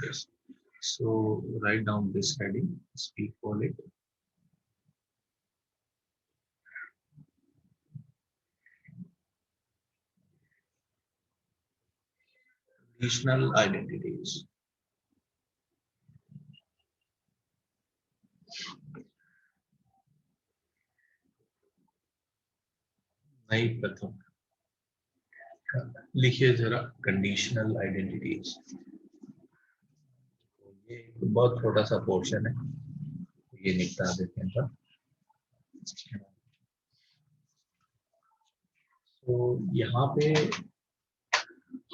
Yes. So write down this heading. Speak for it. Conditional identities. नई प्रथम लिखिए जरा कंडीशनल आइडेंटिटीज। ये बहुत छोटा सा पोर्शन है, ये निपटा देते हैं। तो यहाँ पे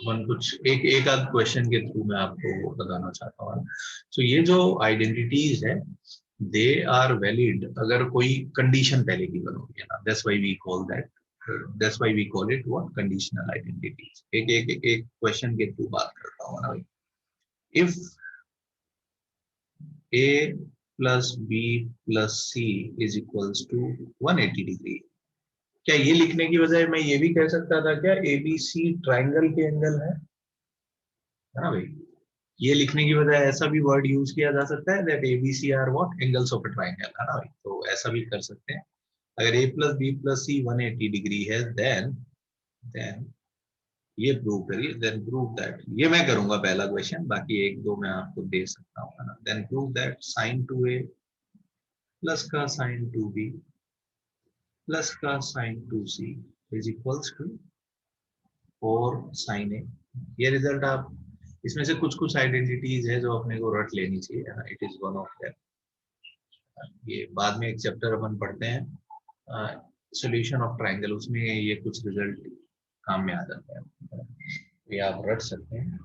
हम कुछ एक आध क्वेश्चन के थ्रू मैं आपको बताना चाहता हूँ। तो ये जो आइडेंटिटीज है दे आर वैलिड अगर कोई कंडीशन पहले की बनोगी है ना, that's why we call that, that's why we call it what conditional identities. एक क्वेश्चन के थ्रू बात करता हूँ ना। If a plus b plus c is equals to 180 degree, क्या ये लिखने की बजाय मैं ये भी कह सकता था क्या ए बी सी ट्राइंगल के एंगल है ना भाई? ये लिखने की बजाय ऐसा भी वर्ड यूज किया जा सकता है that A B C are what angles of a triangle, है ना भाई? तो ऐसा भी कर सकते हैं। अगर a plus B plus C 180 degree है देन ये प्रूव करिए, देन प्रूव दैट। ये मैं करूंगा पहला क्वेश्चन, बाकी एक दो मैं आपको दे सकता हूँ, है ना। Then prove that sine 2a plus का साइन 2b प्लस का sine 2c is equals to 4 sine A. ये रिजल्ट आप इसमें से कुछ कुछ आइडेंटिटीज है जो अपने को रट लेनी चाहिए, है ना। It is one of that. ये बाद में एक चैप्टर अपन पढ़ते हैं सॉल्यूशन ऑफ ट्रायंगल, उसमें ये कुछ रिजल्ट काम में आ जाते हैं, ये आप रट सकते हैं।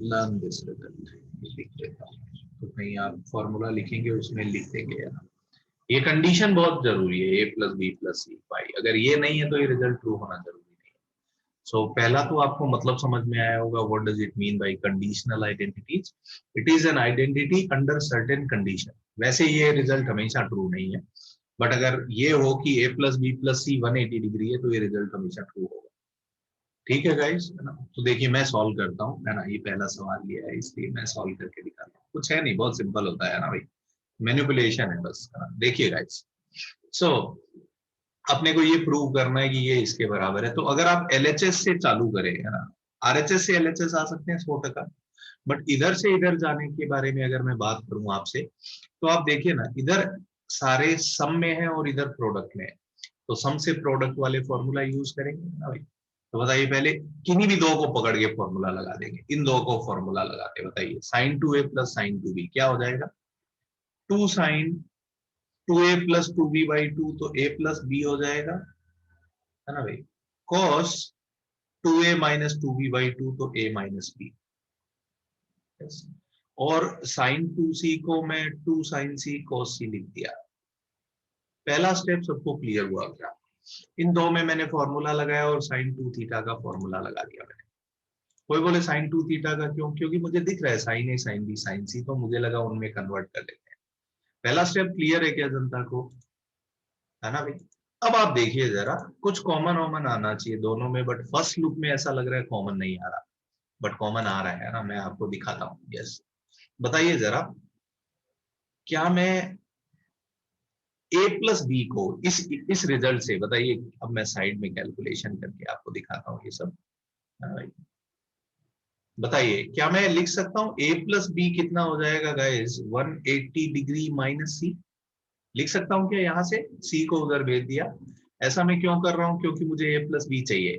लर्न दिस रिजल्ट लिख देता हूँ, तो कहीं आप फॉर्मूला लिखेंगे उसमें लिख देंगे यार। ये कंडीशन बहुत जरूरी है, a plus B plus C why, अगर ये नहीं है तो ये रिजल्ट ट्रू होना जरूरी नहीं है। सो पहला तो आपको मतलब समझ में आया होगा what does it mean by conditional identities. It is an identity under certain condition. वैसे ये रिजल्ट हमेशा ट्रू नहीं है, बट अगर ये हो कि a plus B plus C 180 degree है तो ये रिजल्ट हमेशा ट्रू होगा। ठीक है गाइस, है ना। तो देखिए मैं सॉल्व करता हूँ, है ना। ये पहला सवाल ये है इसलिए मैं सॉल्व करके दिखाता हूँ, कुछ है नहीं, बहुत सिंपल होता है ना भाई, मैनिपुलेशन है बस, है ना। देखिए गाइस, सो अपने को ये प्रूव करना है कि ये इसके बराबर है। तो अगर आप एलएचएस से चालू करें, है ना, आरएचएस से एलएचएस आ सकते हैं 100%, बट इधर से इधर जाने के बारे में अगर मैं बात करूं आपसे, तो आप देखिए ना, इधर सारे सम में है और इधर प्रोडक्ट में है, तो सम से प्रोडक्ट वाले फॉर्मूला यूज करेंगे ना भाई। तो बताइए पहले किन्हीं भी दो को पकड़ के फॉर्मूला लगा देंगे, इन दो को फॉर्मूला लगाते बताइए, sign 2a plus sign 2b क्या हो जाएगा? 2 sign 2a plus 2b by 2, तो a प्लस b हो जाएगा, है ना भाई। cos 2a minus 2b by 2, तो a माइनस b। और साइन 2c को मैं 2 साइन c cos c लिख दिया। पहला स्टेप सबको क्लियर हुआ क्या? इन दो में मैंने फॉर्मूला लगाया और साइन 2 थीटा का फॉर्मूला लगा दिया मैंने। कोई बोले साइन 2 थीटा का क्यों? क्योंकि मुझे दिख रहा है साइन ए साइन बी साइन सी, तो मुझे लगा उनमें कन्वर्ट कर लेते हैं। पहला स्टेप क्लियर है क्या जनता को? है ना भाई। अब आप देखिए जरा, कुछ कॉमन वॉमन आना चाहिए दोनों में, बट फर्स्ट लुक में ऐसा लग रहा है कॉमन नहीं आ रहा, बट कॉमन आ रहा है ना, मैं आपको दिखाता हूँ। यस, बताइए जरा, क्या मैं a प्लस बी को इस रिजल्ट से बताइए। अब मैं साइड में कैलकुलेशन करके आपको दिखाता हूँ ये सब। बताइए क्या मैं लिख सकता हूँ a प्लस बी कितना हो जाएगा गाइस? 180 डिग्री माइनस सी। लिख सकता हूँ क्या यहाँ से? c को उधर भेज दिया। ऐसा मैं क्यों कर रहा हूँ? क्योंकि मुझे a प्लस बी चाहिए,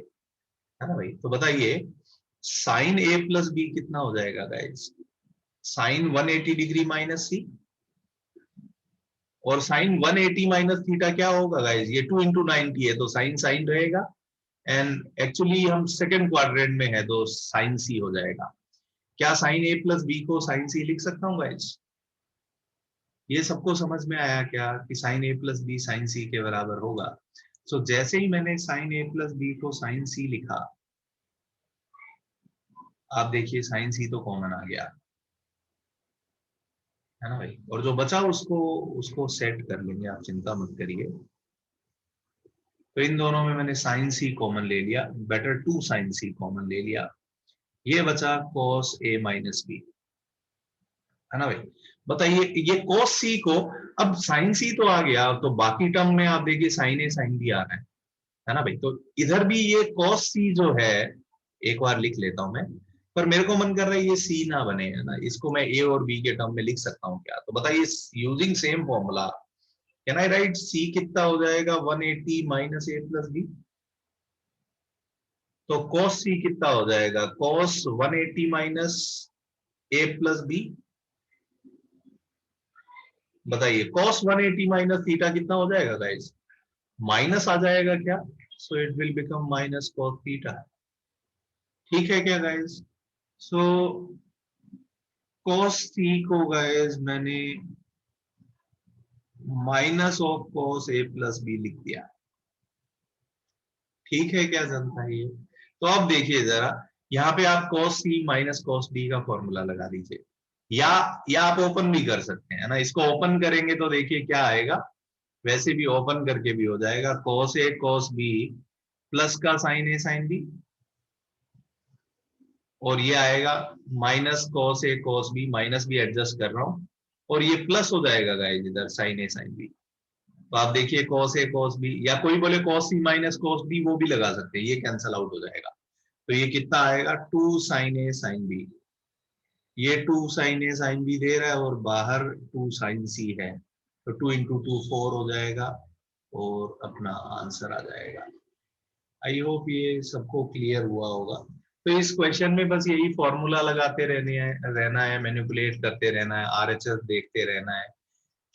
है ना भाई। तो बताइए साइन a प्लस बी कितना हो जाएगा गाइस? साइन 180 डिग्री माइनस सी, और साइन 180 माइनस थीटा क्या होगा गाइस? ये 2 इंटू 90 है, तो साइन साइन रहेगा, एंड एक्चुअली हम सेकेंड क्वाड्रेंट में है तो साइन सी हो जाएगा। क्या साइन a प्लस बी को साइन सी लिख सकता हूँ गाइस? ये सबको समझ में आया क्या कि sine a plus B sine C के बराबर होगा? सो जैसे ही मैंने साइन a प्लस बी को साइन सी लिखा, आप देखिए साइन सी तो कॉमन आ गया, है ना भाई। और जो बचा उसको उसको सेट कर लेंगे, आप चिंता मत करिए। तो इन दोनों में मैंने साइन सी कॉमन ले लिया, बेटर 2 साइन सी कॉमन ले लिया, ये बचा cos a माइनस बी, है ना भाई। बताइए ये cos c को, अब sin c तो आ गया, तो बाकी टर्म में आप देखिए sin a sin b आ रहा है ना भाई। तो इधर भी ये cos c जो है, एक बार लिख लेता हूं मैं, पर मेरे को मन कर रहा है ये c ना बने, है ना, इसको मैं a और b के टर्म में लिख सकता हूँ क्या? तो बताइए using same formula can I right c कितना हो जाएगा 180 माइनस a प्लस b। तो cos c कितना हो जाएगा cos 180 minus a plus b। बताइए cos 180 माइनस थीटा कितना हो जाएगा गाइस? माइनस आ जाएगा क्या? So it will become minus cos theta. ठीक है क्या गाइस? सो cos c को गाइस मैंने minus of cos a plus b लिख दिया। ठीक है क्या जनता है ये? तो अब देखिए जरा, यहाँ पे आप cos c minus cos d का फॉर्मूला लगा दीजिए, या आप ओपन भी कर सकते हैं, ना, इसको ओपन करेंगे तो देखिए क्या आएगा, वैसे भी ओपन करके भी हो जाएगा, cos a cos b plus का sin a sin b, और ये आएगा minus cos a cos b, minus भी एडजस्ट कर रहा हूं, और ये प्लस हो जाएगा गाइस इधर sin a sin b। तो आप देखिए cos a cos b, या कोई बोले cos c minus cos b, वो भी लगा सकते हैं, ये कैंसल आउट हो जाएगा। तो ये कितना आएगा 2 sin a sin b, ये 2 sin a sin b दे रहा है, और बाहर 2 sin c है, तो 2 इंटू 2 4 हो जाएगा, और अपना आंसर आ जाएगा। आई होप ये सबको क्लियर हुआ होगा। तो इस क्वेश्चन में बस यही फॉर्मूला लगाते रहना है, मैनिपुलेट करते रहना है, आरएचएस देखते रहना है,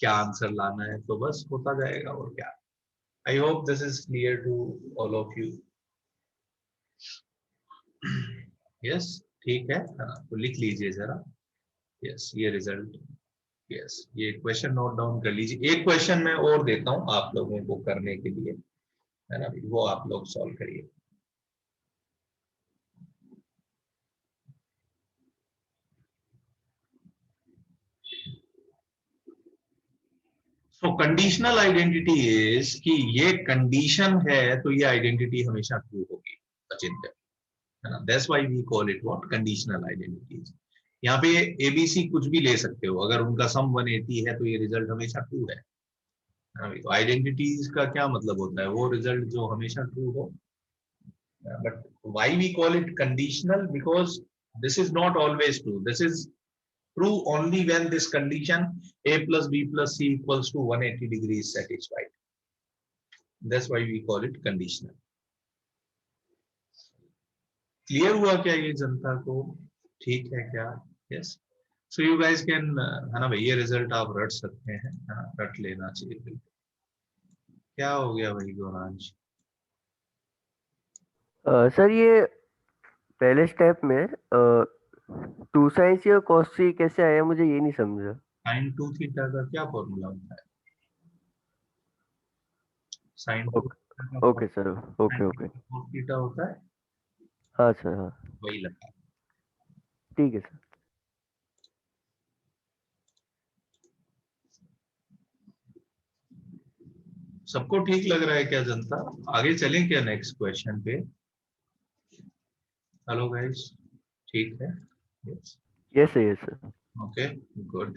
क्या आंसर लाना है, तो बस होता जाएगा, और क्या। I hope this is clear to all of you. Yes, ठीक है ना? तो लिख लीजिए जरा। यस, ये रिजल्ट। यस, ये क्वेश्चन नोट डाउन कर लीजिए। एक क्वेश्चन मैं और देता हूं आप लोगों को करने के लिए, है ना, वो आप लोग सॉल्व करिए। सो कंडीशनल आइडेंटिटी इज कि ये कंडीशन है तो ये आइडेंटिटी हमेशा ट्रू होगी, अचिंत्य, है ना। That's why we call it what, conditional identities. यहाँ पे एबीसी कुछ भी ले सकते हो, अगर उनका सम 180 है तो ये रिजल्ट हमेशा ट्रू है ना। तो आइडेंटिटीज का क्या मतलब होता है, वो रिजल्ट जो हमेशा ट्रू हो। But why we call it conditional, because this is not always true, this is true only when this condition a plus b plus c equals to 180 degree is satisfied. That's why we call it conditional. Clear हुआ क्या ये जनता को? ठीक है क्या? Yes. So you guys can, है ना भाई, ये रिजल्ट आप रट सकते हैं, है ना, रट लेना चाहिए बिल्कुल। क्या हो गया भाई गौरांश? सर ये पहले स्टेप में टू साइन सी और कॉस सी कैसे आया, मुझे ये नहीं समझा। साइन टू थीटा का क्या फॉर्मूला होता है? साइन टू थीटा का okay sir, okay okay. Formula theta होता है, हाँ सर, हाँ वही लगा। ठीक है सर। सबको ठीक लग रहा है क्या जनता? आगे चलें क्या नेक्स्ट क्वेश्चन पे? हेलो गाइस, ठीक है? Yes, yes sir, yes sir. Okay, good.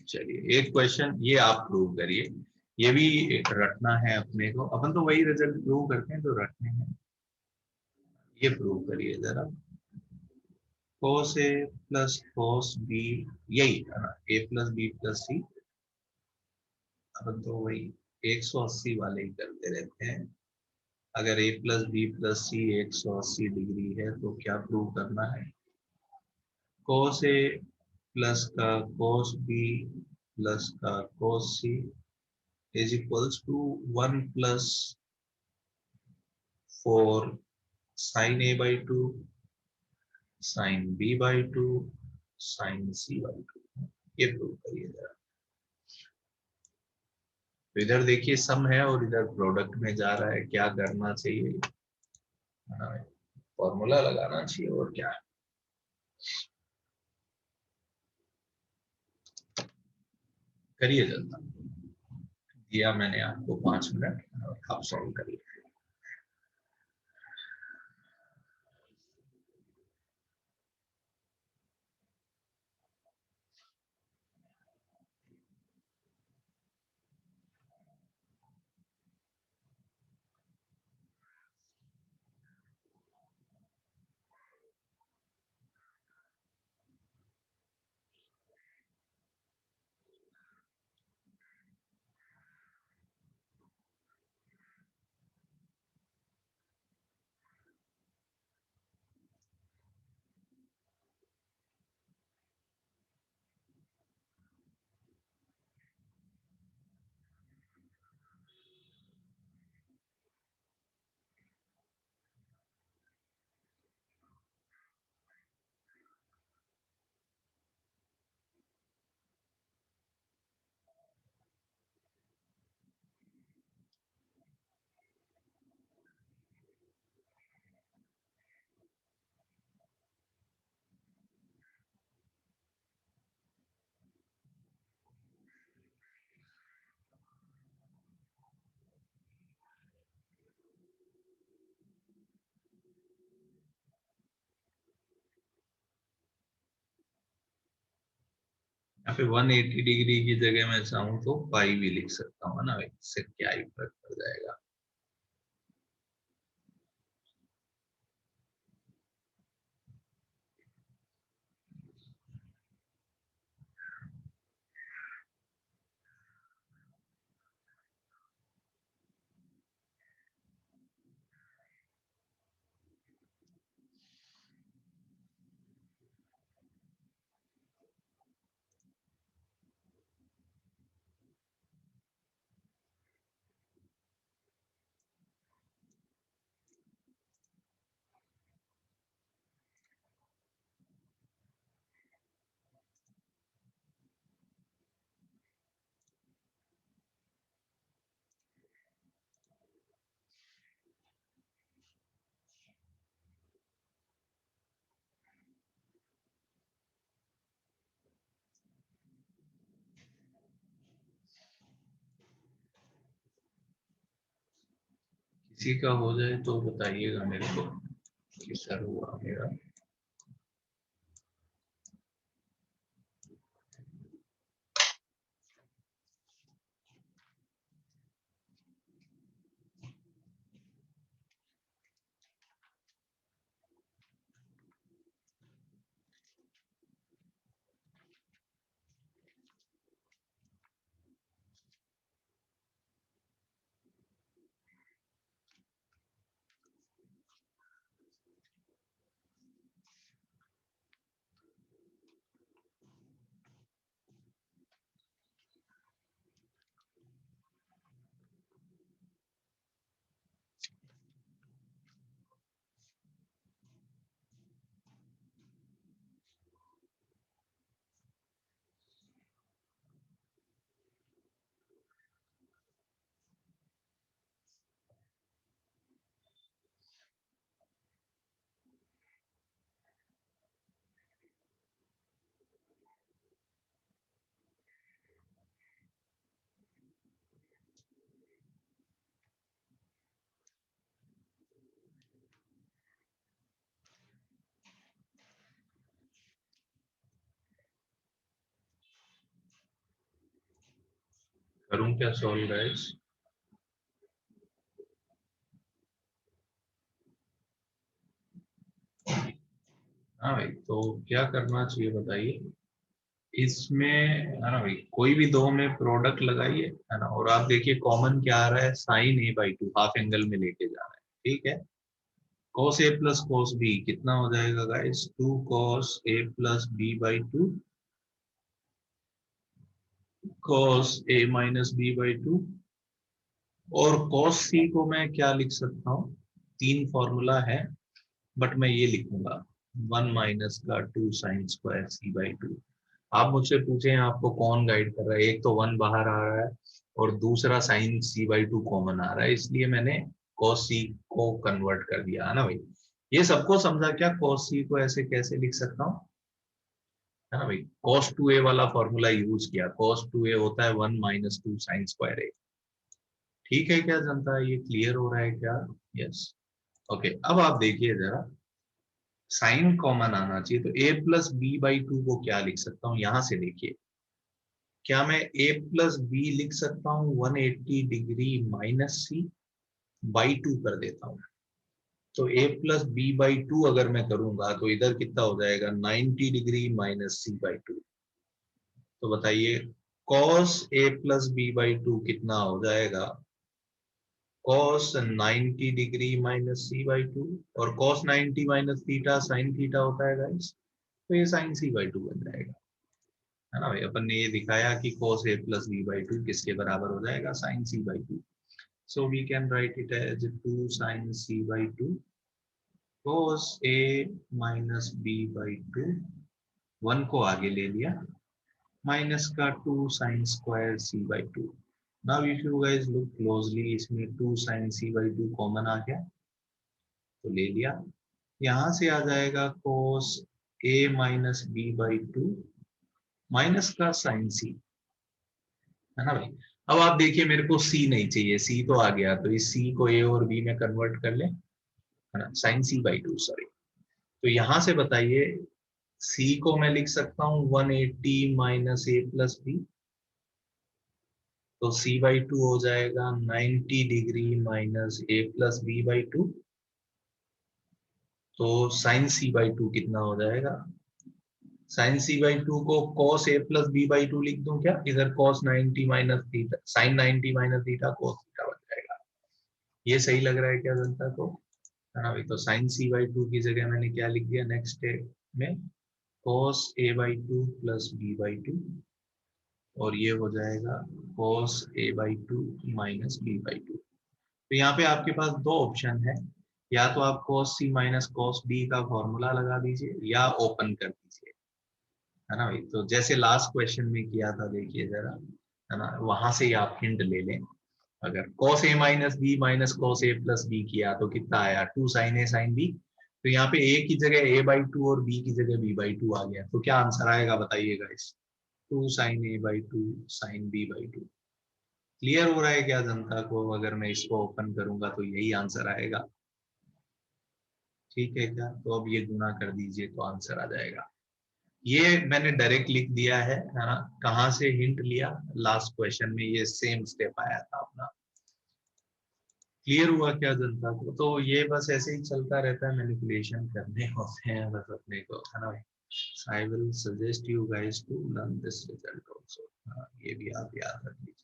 चलिए एक क्वेश्चन ये आप प्रूव करिए, ये भी रटना है अपने को, अपन तो वही रिजल्ट प्रूव करते हैं जो रटने हैं। ये प्रूव करिए जरा, cos a plus cos b, यही है ना, a plus b plus c, अपन तो वही 180 वाले ही करते रहते हैं। अगर a plus b plus c 180 degree है तो क्या प्रूव करना है? cos a प्लस का cos b प्लस का cos c is equals to 1 plus 4 sin a by 2 sin b by 2 sin c by 2, ये प्रूव करिए जरा। तो इधर देखिए सम है और इधर प्रोडक्ट में जा रहा है, क्या करना चाहिए? फॉर्मूला लगाना चाहिए, और क्या करिए जल्दी। दिया मैंने आपको 5 मिनट, और आप सॉल्व करिए। यहाँ पे 180 डिग्री की जगह मैं चाहूँ तो पाई भी लिख सकता हूँ ना भाई, इससे क्या ही फर्क पड़ जाएगा। किसी का हो जाए तो बताइएगा मेरे को कि सर हुआ मेरा। करूं क्या सॉल्व गाइस? हाँ भाई, तो क्या करना चाहिए बताइए। इसमें है ना भाई, कोई भी दो में प्रोडक्ट लगाइए, है ना, और आप देखिए कॉमन क्या आ रहा है, sine A by two, half angle में लेके जा रहा है। ठीक है, cos a plus cos b कितना हो जाएगा guys, 2 cos a plus b by two, cos a minus b by two. और cos c को मैं क्या लिख सकता हूँ, तीन फॉर्मूला है, बट मैं ये लिखूंगा 1 माइनस का 2 sine square c by to. आप मुझसे पूछे आपको कौन गाइड कर रहा है, एक तो 1 बाहर आ रहा है और दूसरा sine c by two common आ रहा है, इसलिए मैंने cos c को कन्वर्ट कर दिया, है ना भाई। ये सबको समझा क्या, cos c को ऐसे कैसे लिख सकता हूँ, है ना भाई, cos 2a वाला फॉर्मूला यूज किया, cos 2a होता है 1 माइनस 2 साइन स्क्वायर a। ठीक है क्या जनता, ये क्लियर हो रहा है क्या? यस। ओके, अब आप देखिए जरा, साइन कॉमन आना चाहिए, तो a plus B by two को क्या लिख सकता हूँ, यहां से देखिए, क्या मैं a प्लस बी लिख सकता हूँ 180 degree minus C by two कर देता हूँ। तो a plus B by two अगर मैं करूंगा तो इधर कितना हो जाएगा, 90 degree minus C by two. तो बताइए cos a plus B by two कितना हो जाएगा, cos 90 degree minus C by two. और cos 90 minus theta sine theta होता है गाइस, तो ये साइन सी बाई टू बन जाएगा, है ना भाई। अपन ने ये दिखाया कि cos a plus b by two किसके बराबर हो जाएगा, sine c by two. So we can write it as 2 sine c by two cos a minus b by two, one को आगे ले लिया, माइनस का 2 sine square c by two. Now if you guys look closely, इसमें 2 sine c by two common आ गया तो ले लिया, यहां से आ जाएगा cos a minus b by two minus का साइन c, है ना भाई। अब आप देखिए मेरे को c नहीं चाहिए, c तो आ गया, तो इस c को a और b में कन्वर्ट कर ले, है ना, sine c by two, sorry. तो यहां से बताइए सी को मैं लिख सकता हूँ 180 माइनस ए प्लस बी, तो c बाई टू हो जाएगा 90 degree minus A plus B by two, तो साइन c बाई टू कितना हो जाएगा, साइन c बाई टू को cos a plus B by two लिख दूं क्या, इधर cos 90 minus theta, sine 90 minus theta cos theta बन जाएगा। ये सही लग रहा है क्या जनता को, है ना भाई। तो साइन c बाई टू की जगह मैंने क्या लिख दिया नेक्स्ट स्टेप में, cos a by two plus B by two, और ये हो जाएगा cos a by two minus B by two. तो यहाँ पे आपके पास दो ऑप्शन है, या तो आप cos c minus cos b का फॉर्मूला लगा दीजिए या ओपन कर दीजिए, है ना भाई। तो जैसे लास्ट क्वेश्चन में किया था देखिए जरा, है ना, वहां से ही आप हिंट ले लें। अगर cos a minus B minus cos a plus B किया तो कितना आया, 2 sin a sin b, तो यहाँ पे a की जगह a बाई टू और b की जगह b बाई टू आ गया, तो क्या आंसर आएगा बताइएगा इस, 2 sin a by to sin b by to. Clear हो रहा है क्या जनता को, अगर मैं इसको ओपन करूंगा तो यही आंसर आएगा, ठीक है क्या। तो अब ये गुना कर दीजिए तो आंसर आ जाएगा। ये मैंने डायरेक्ट लिख दिया है ना, कहाँ से हिंट लिया, लास्ट क्वेश्चन में ये सेम स्टेप आया था अपना। क्लियर हुआ क्या जनता को, तो ये बस ऐसे ही चलता रहता है, मैनिपुलेशन करने होते हैं बस अपने को, है ना भाई। I will suggest you guys to learn this result also, ये भी आप याद रख लीजिए।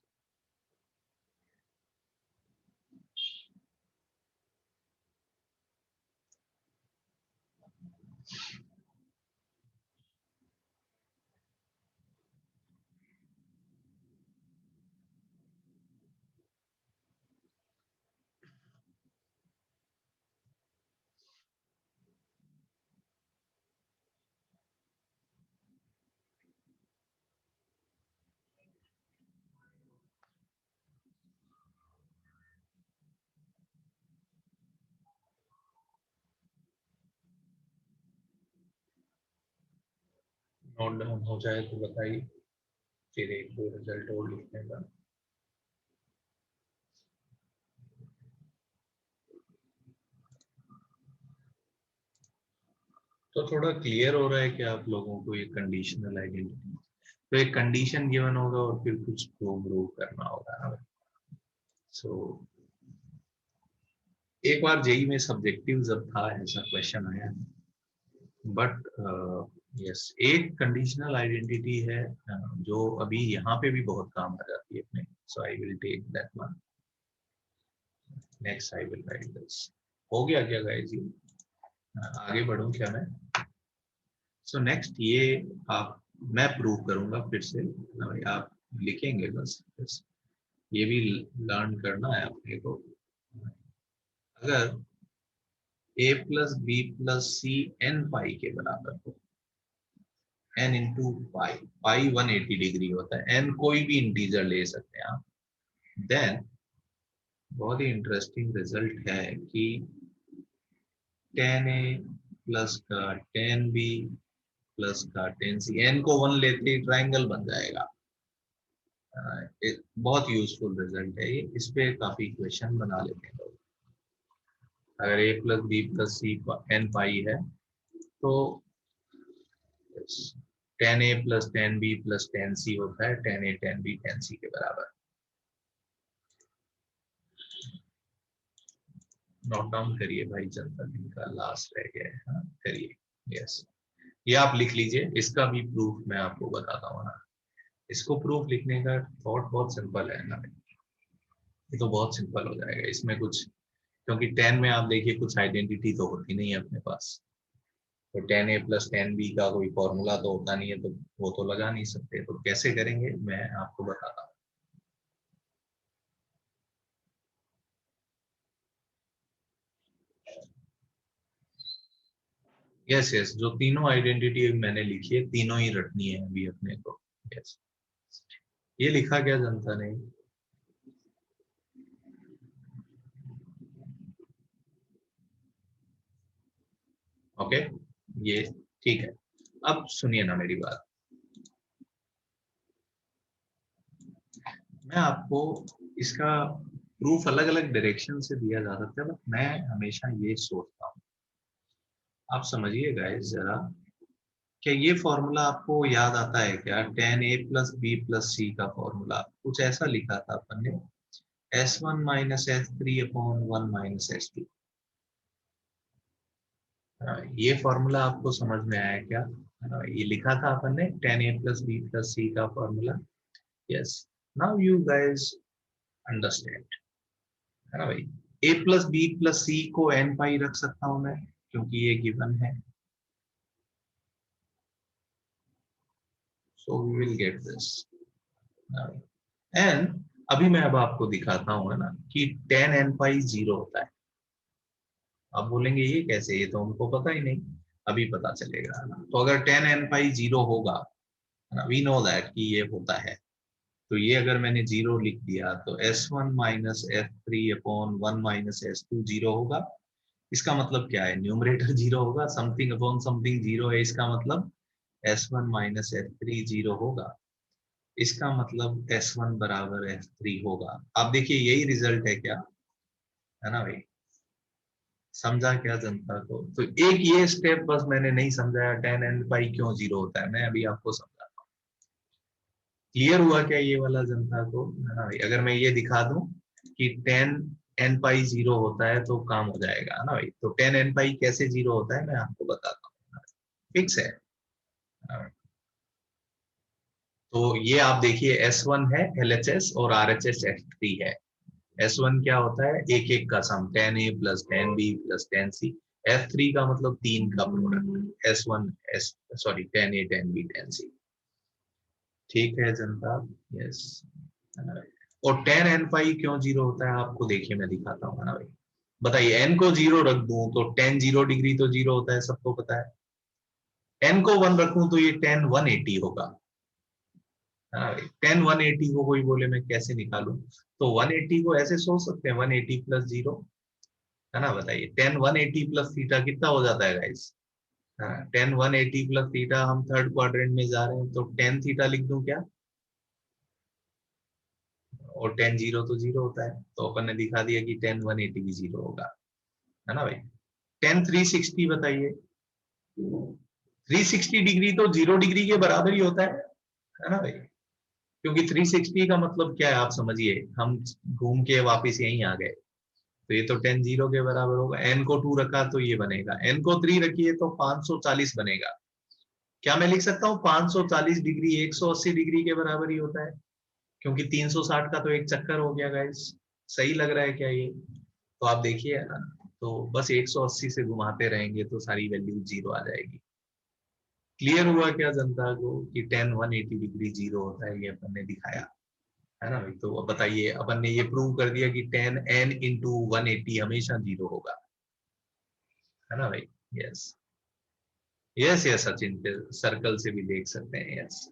नोट डाउन हो जाए तो बताइए, फिर एक दो रिजल्ट और लिखने का। तो थोड़ा क्लियर हो रहा है कि आप लोगों को ये कंडीशनल आइडेंटिटी, तो एक कंडीशन गिवन होगा और फिर कुछ प्रूव करना होगा ना। सो एक बार जेई में सब्जेक्टिव जब था ऐसा क्वेश्चन आया, बट यस एक कंडीशनल आइडेंटिटी है जो अभी यहाँ पे भी बहुत काम आ जाती है अपने, so I will take that one, next I will write this. हो गया क्या गाइस ये, आगे बढ़ूं क्या मैं। सो नेक्स्ट ये आप, मैं प्रूव करूंगा फिर से ना भाई, आप लिखेंगे बस ये भी लर्न करना है अपने को। अगर a plus B plus C N pi के बराबर हो, n into pi, pi 180 degree होता है, n कोई भी इंटीजर ले सकते हैं आप, देन बहुत ही इंटरेस्टिंग रिजल्ट है कि tan a प्लस का tan b प्लस का tan c, n को 1 लेते ही ट्राइंगल बन जाएगा। एक बहुत यूजफुल रिजल्ट है ये, इस पे काफी क्वेश्चन बना लेते हैं लोग। अगर a plus B plus C N pi है तो tan a plus tan b plus tan c होता है tan a tan b tan c के बराबर। नोट डाउन करिए भाई, जनता दिन का लास्ट रह गया है, हाँ, करिए। यस, ये आप लिख लीजिए, इसका भी प्रूफ मैं आपको बताता हूँ ना। इसको प्रूफ लिखने का थॉट बहुत सिंपल है ना, ये तो बहुत सिंपल हो जाएगा इसमें कुछ, क्योंकि टेन में आप देखिए कुछ आइडेंटिटी तो होती नहीं है अपने पास, तो tan a plus tan b का कोई फॉर्मूला तो होता नहीं है, तो वो तो लगा नहीं सकते, तो कैसे करेंगे मैं आपको बताता हूँ। यस यस, जो तीनों आइडेंटिटी मैंने लिखी है तीनों ही रटनी है अभी अपने को। यस, ये लिखा क्या जनता ने, ओके, ये ठीक है। अब सुनिए ना मेरी बात, मैं आपको इसका प्रूफ अलग अलग डायरेक्शन से दिया जा सकता है, बट मैं हमेशा ये सोचता हूँ, आप समझिए गाइस जरा, क्या ये फॉर्मूला आपको याद आता है क्या? tan a plus B plus C का फॉर्मूला कुछ ऐसा लिखा था अपन ने, S1 minus S3 upon 1 minus S2। ये फॉर्मूला आपको समझ में आया क्या? ये लिखा था अपन ने tan a plus B plus C का formula. Yes, now you guys understand, है ना भाई। a plus B plus C को n पाई रख सकता हूं मैं, क्योंकि ये गिवन है। So we will get this and अभी मैं अब आपको दिखाता हूं, है ना, कि tan n पाई 0 होता है। आप बोलेंगे ये कैसे, ये तो हमको पता ही नहीं। अभी पता चलेगा, है ना। तो अगर tan n पाई 0 होगा, है ना, वी नो दैट कि ये होता है, तो ये अगर मैंने 0 लिख दिया तो S1 minus S3 upon 1 minus S2 0 होगा। इसका मतलब क्या है? न्यूमरेटर 0 होगा, समथिंग अपॉन समथिंग 0 है, इसका मतलब S1 माइनस S3 0 होगा। इसका मतलब S1 बराबर S3 होगा। आप देखिए यही रिजल्ट है क्या, है ना भाई। समझा क्या जनता को? तो एक ये स्टेप बस मैंने नहीं समझाया, tan n पाई क्यों 0 होता है, मैं अभी आपको समझाता हूँ। क्लियर हुआ क्या ये वाला जनता को, है ना भाई। अगर मैं ये दिखा दूं कि tan n पाई 0 होता है तो काम हो जाएगा, है ना भाई। तो tan n पाई कैसे 0 होता है मैं आपको बताता हूँ, फिक्स है। तो ये आप देखिए S1 है LHS और RHS X3 है। S1 क्या होता है? एक एक का सम, tan A plus tan B plus tan C। F3 का मतलब तीन का product, S1 S sorry tan A tan B tan C। ठीक है जनता, यस। और tan n पाई क्यों 0 होता है आपको देखिए मैं दिखाता हूँ, है ना भाई। बताइए n को 0 रख दूं तो tan 0 डिग्री तो 0 होता है, सबको पता है। n को 1 रखूं तो ये tan 180 होगा, है ना भाई। tan 180 को कोई बोले मैं कैसे निकालूं, तो 180 को ऐसे सोच सकते हैं, 180 प्लस 0, है ना। बताइए tan 180 प्लस थीटा कितना हो जाता है गाइस? tan 180 प्लस थीटा, हम थर्ड क्वाड्रेंट में जा रहे हैं तो tan थीटा लिख दूं क्या? और tan 0 तो 0 होता है, तो अपन ने दिखा दिया कि tan 180 भी 0 होगा, है ना भाई। tan 360 बताइए, 360 डिग्री तो 0 डिग्री के बराबर ही होता है ना भाई। क्योंकि 360 का मतलब क्या है आप समझिए, हम घूम के वापस यहीं आ गए, तो ये तो tan 0 के बराबर होगा। n को 2 रखा तो ये बनेगा, n को 3 रखिए तो 540 बनेगा। क्या मैं लिख सकता हूँ 540 डिग्री 180 डिग्री के बराबर ही होता है, क्योंकि 360 का तो एक चक्कर हो गया गाइस। सही लग रहा है क्या ये? तो आप देखिए ना, तो बस 180 से घुमाते रहेंगे तो सारी वैल्यू 0 आ जाएगी। क्लियर हुआ क्या जनता को कि tan 180 डिग्री 0 होता है, ये अपन ने दिखाया, है ना भाई। तो अब बताइए, अपन ने ये प्रूव कर दिया कि tan n इंटू 180 हमेशा 0 होगा, है ना भाई। यस यस यस, सचिन के सर्कल से भी देख सकते हैं, यस।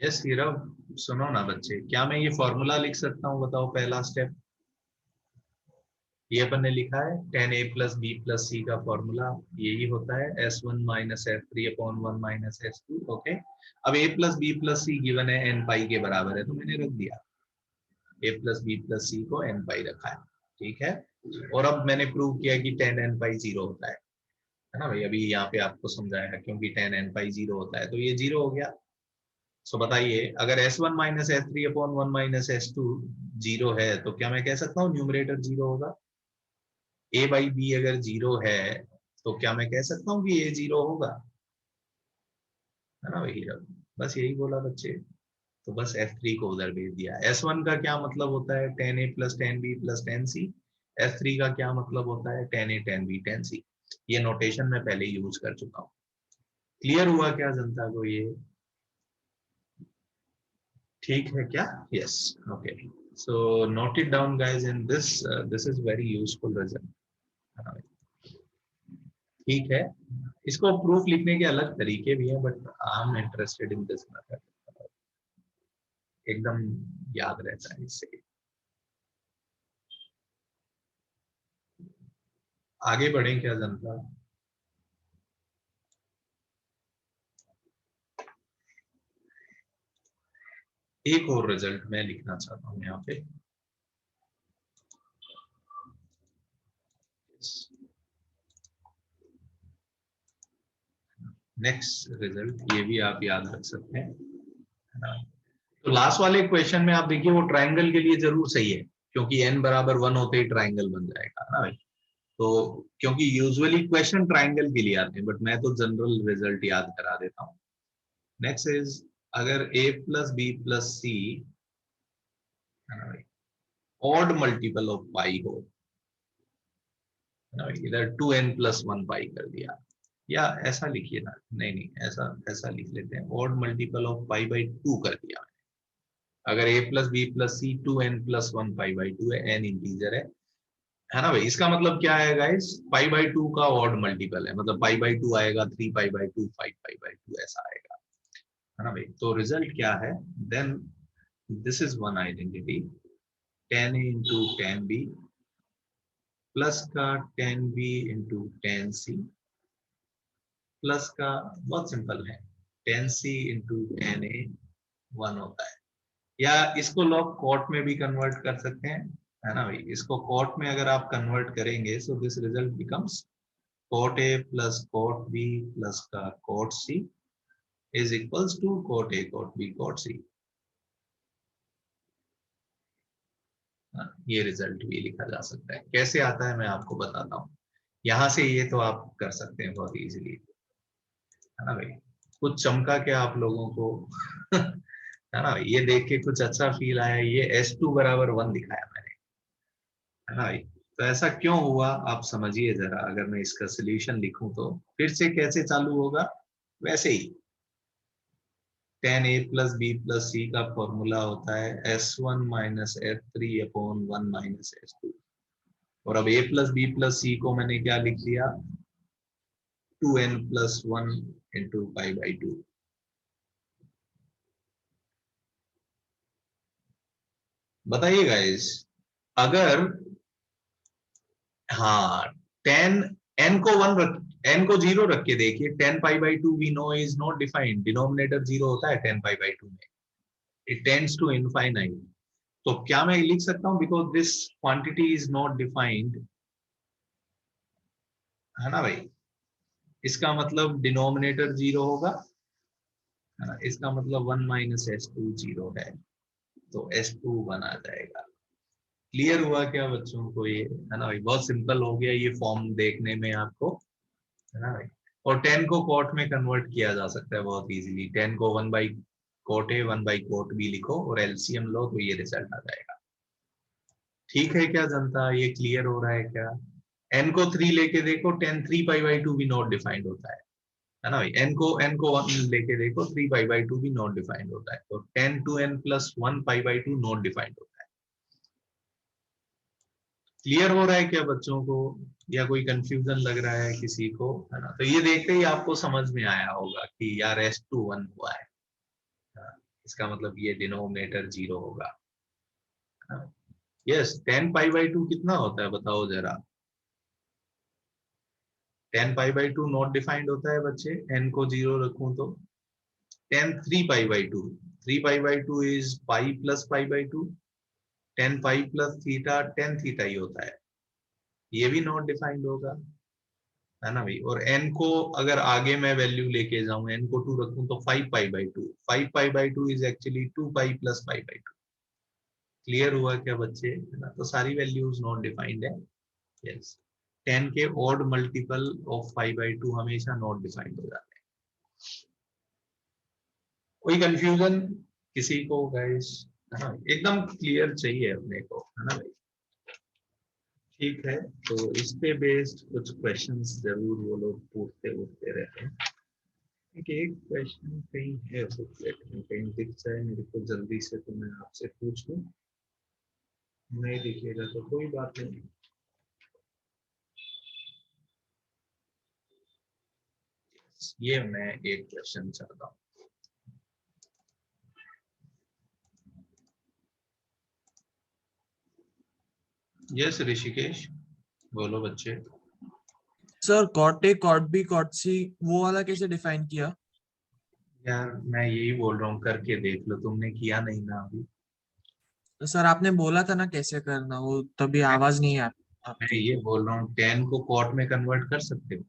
यस हीरव, सुनो ना बच्चे, क्या मैं ये फॉर्मूला लिख सकता हूँ? बताओ पहला स्टेप। ये अपन ने लिखा है tan a plus B plus C का फॉर्मूला यही होता है, S1 minus S3 upon 1 minus S2। Okay, अब a plus B plus C given है n पाई के बराबर है, तो मैंने रख दिया a plus B plus C को n पाई रखा है, ठीक है। और अब मैंने प्रूव किया कि tan n पाई 0 होता है ना भाई। अभी यहाँ पे आपको समझाया, क्योंकि tan n पाई 0 होता है तो ये 0 हो गया। सो बताइए, अगर S1 minus S3 upon 1 minus S2 0 है, तो क्या मैं कह सकता हूँ न्यूमरेटर 0 होगा? a बाई बी अगर 0 है तो क्या मैं कह सकता हूँ कि a 0 होगा, है ना भाई। बस यही बोला बच्चे, तो बस F3 को उधर भेज दिया। S1 का क्या मतलब होता है? tan a plus tan b plus tan c। S3 का क्या मतलब होता है? tan a tan b tan c। ये नोटेशन मैं पहले यूज कर चुका हूँ। क्लियर हुआ क्या जनता को ये? ठीक है क्या? Yes, okay. So note it down guys, in this this is very useful result. ठीक है, इसको प्रूफ लिखने के अलग तरीके भी हैं, but I am interested in this method, एकदम याद रहता है इससे। आगे बढ़े क्या जनता? एक और रिजल्ट मैं लिखना चाहता हूँ यहाँ पे। नेक्स्ट रिजल्ट ये भी आप याद रख सकते हैं, है ना। तो लास्ट वाले क्वेश्चन में आप देखिए वो ट्राइंगल के लिए जरूर सही है, क्योंकि n बराबर 1 होते ही ट्राइंगल बन जाएगा, है ना भाई। तो क्योंकि यूजुअली क्वेश्चन ट्राइंगल के लिए आते हैं, बट मैं तो जनरल रिजल्ट याद करा देता हूँ। नेक्स्ट इज, अगर a प्लस बी प्लस सी, है ना भाई, ऑड मल्टीपल ऑफ पाई हो, है ना भाई, इधर 2n प्लस 1 पाई कर दिया, या ऐसा लिखिए ना, नहीं नहीं ऐसा ऐसा लिख लेते हैं, odd multiple of pi by 2 कर दिया। अगर a plus B plus C 2n plus 1 pi by 2 है, n इंटीजर है ना भाई। इसका मतलब क्या है गाइस, पाई बाई 2 का ऑड मल्टीपल है, मतलब पाई बाई 2 आएगा, 3 पाई बाई 2, 5 पाई बाई 2 ऐसा आएगा, है ना भाई। तो रिजल्ट क्या है, then this is one identity, 10a into 10b plus का 10b इंटू 10c प्लस का बहुत सिंपल है 10c इंटू 10a 1 होता है। या इसको लोग कॉट में भी कन्वर्ट कर सकते हैं, है ना भाई। इसको कॉट में अगर आप कन्वर्ट करेंगे, so this result becomes cot a plus cot b plus का cot c is equals to cot a cot b cot c। ये रिजल्ट भी लिखा जा सकता है, कैसे आता है मैं आपको बताता हूँ। यहां से ये तो आप कर सकते हैं बहुत इजीली, है ना भाई। कुछ चमका के आप लोगों को है ना भाई, ये देख के कुछ अच्छा फील आया, ये S2 बराबर 1 दिखाया मैंने, है ना भाई। तो ऐसा क्यों हुआ आप समझिए जरा, अगर मैं इसका सोल्यूशन लिखूं तो फिर से कैसे चालू होगा, वैसे ही 10a plus B plus C का फॉर्मूला होता है S1 minus F3 upon 1 minus S2। और अब a plus B plus C को मैंने क्या लिख दिया, 2n plus 1 into pi by 2। बताइए गाइस, अगर हाँ 10 n को 1 रख, n को 0 रख के देखिए, 10 pi by 2 we know is not defined, denominator 0 होता है 10 पाई बाई 2 में, इट टेंड्स टू इनफाइनाइट। तो क्या मैं लिख सकता हूं, because this quantity is not defined, है ना भाई। इसका मतलब डिनोमिनेटर 0 होगा, है ना। इसका मतलब 1 माइनस S2 0 है, तो S2 1 आ जाएगा। क्लियर हुआ क्या बच्चों को ये, है ना भाई। बहुत सिंपल हो गया ये फॉर्म देखने में आपको, है ना भाई। और 10 को कॉट में कन्वर्ट किया जा सकता है बहुत इजीली, 10 को 1 by cot A 1 by cot B लिखो और एलसीएम लो, तो ये रिजल्ट आ जाएगा। ठीक है क्या जनता, ये क्लियर हो रहा है क्या। n को 3 लेके देखो, 10 3 पाई बाई 2 भी नॉट डिफाइंड होता है ना भाई। n को 1 लेके देखो, 3 पाई बाई 2 भी नॉट डिफाइंड होता है, तो 10 two n plus 1 pi by 2 not defined होता है। क्लियर हो रहा है क्या बच्चों को, या कोई कंफ्यूजन लग रहा है किसी को, है ना। तो ये देखते ही आपको समझ में आया होगा कि यार S2 1 हुआ है, इसका मतलब ये डिनोमिनेटर 0 होगा। यस 10 पाई बाई 2 कितना होता है बताओ जरा, 10 पाई बाई 2 नॉट डिफाइंड होता है बच्चे, n को 0 रखूं तो 10 3 pi by 2, 3 pi by 2 is pi plus pi by 2, 10 pi plus theta 10 theta ही होता है, ये भी नॉट डिफाइंड होगा, है ना भाई। और n को अगर आगे मैं वैल्यू लेके जाऊं, n को 2 रखूं तो 5 पाई by 2, 5 pi by 2 is actually 2 pi plus pi by 2। Clear हुआ क्या बच्चे, है ना। तो सारी वैल्यूज नॉट डिफाइंड है। यस 10 के ऑड मल्टीपल ऑफ 5 बाई 2 हमेशा नॉट डिफाइंड हो जाते हैं। कोई कंफ्यूजन किसी को गाइस, है ना। एकदम क्लियर चाहिए अपने को, है ना भाई। ठीक है, तो इस पे बेस्ड कुछ क्वेश्चंस जरूर वो लोग पूछते उठते रहते हैं। एक क्वेश्चन कहीं है बुकलेट में, कहीं दिख जाए मेरे को जल्दी से तो मैं आपसे पूछ लूं, नहीं दिखेगा तो कोई बात नहीं। ये मैं एक क्वेश्चन चाहता हूँ। यस ऋषिकेश, बोलो बच्चे। Sir cot A cot B cot C वो वाला कैसे डिफाइन किया? यार मैं यही बोल रहा हूँ, करके देख लो, तुमने किया नहीं ना अभी। तो सर आपने बोला था ना कैसे करना, वो तभी मैं आवाज नहीं आ मैं आपकी। ये बोल रहा हूँ 10 को कॉट में कन्वर्ट कर सकते हो,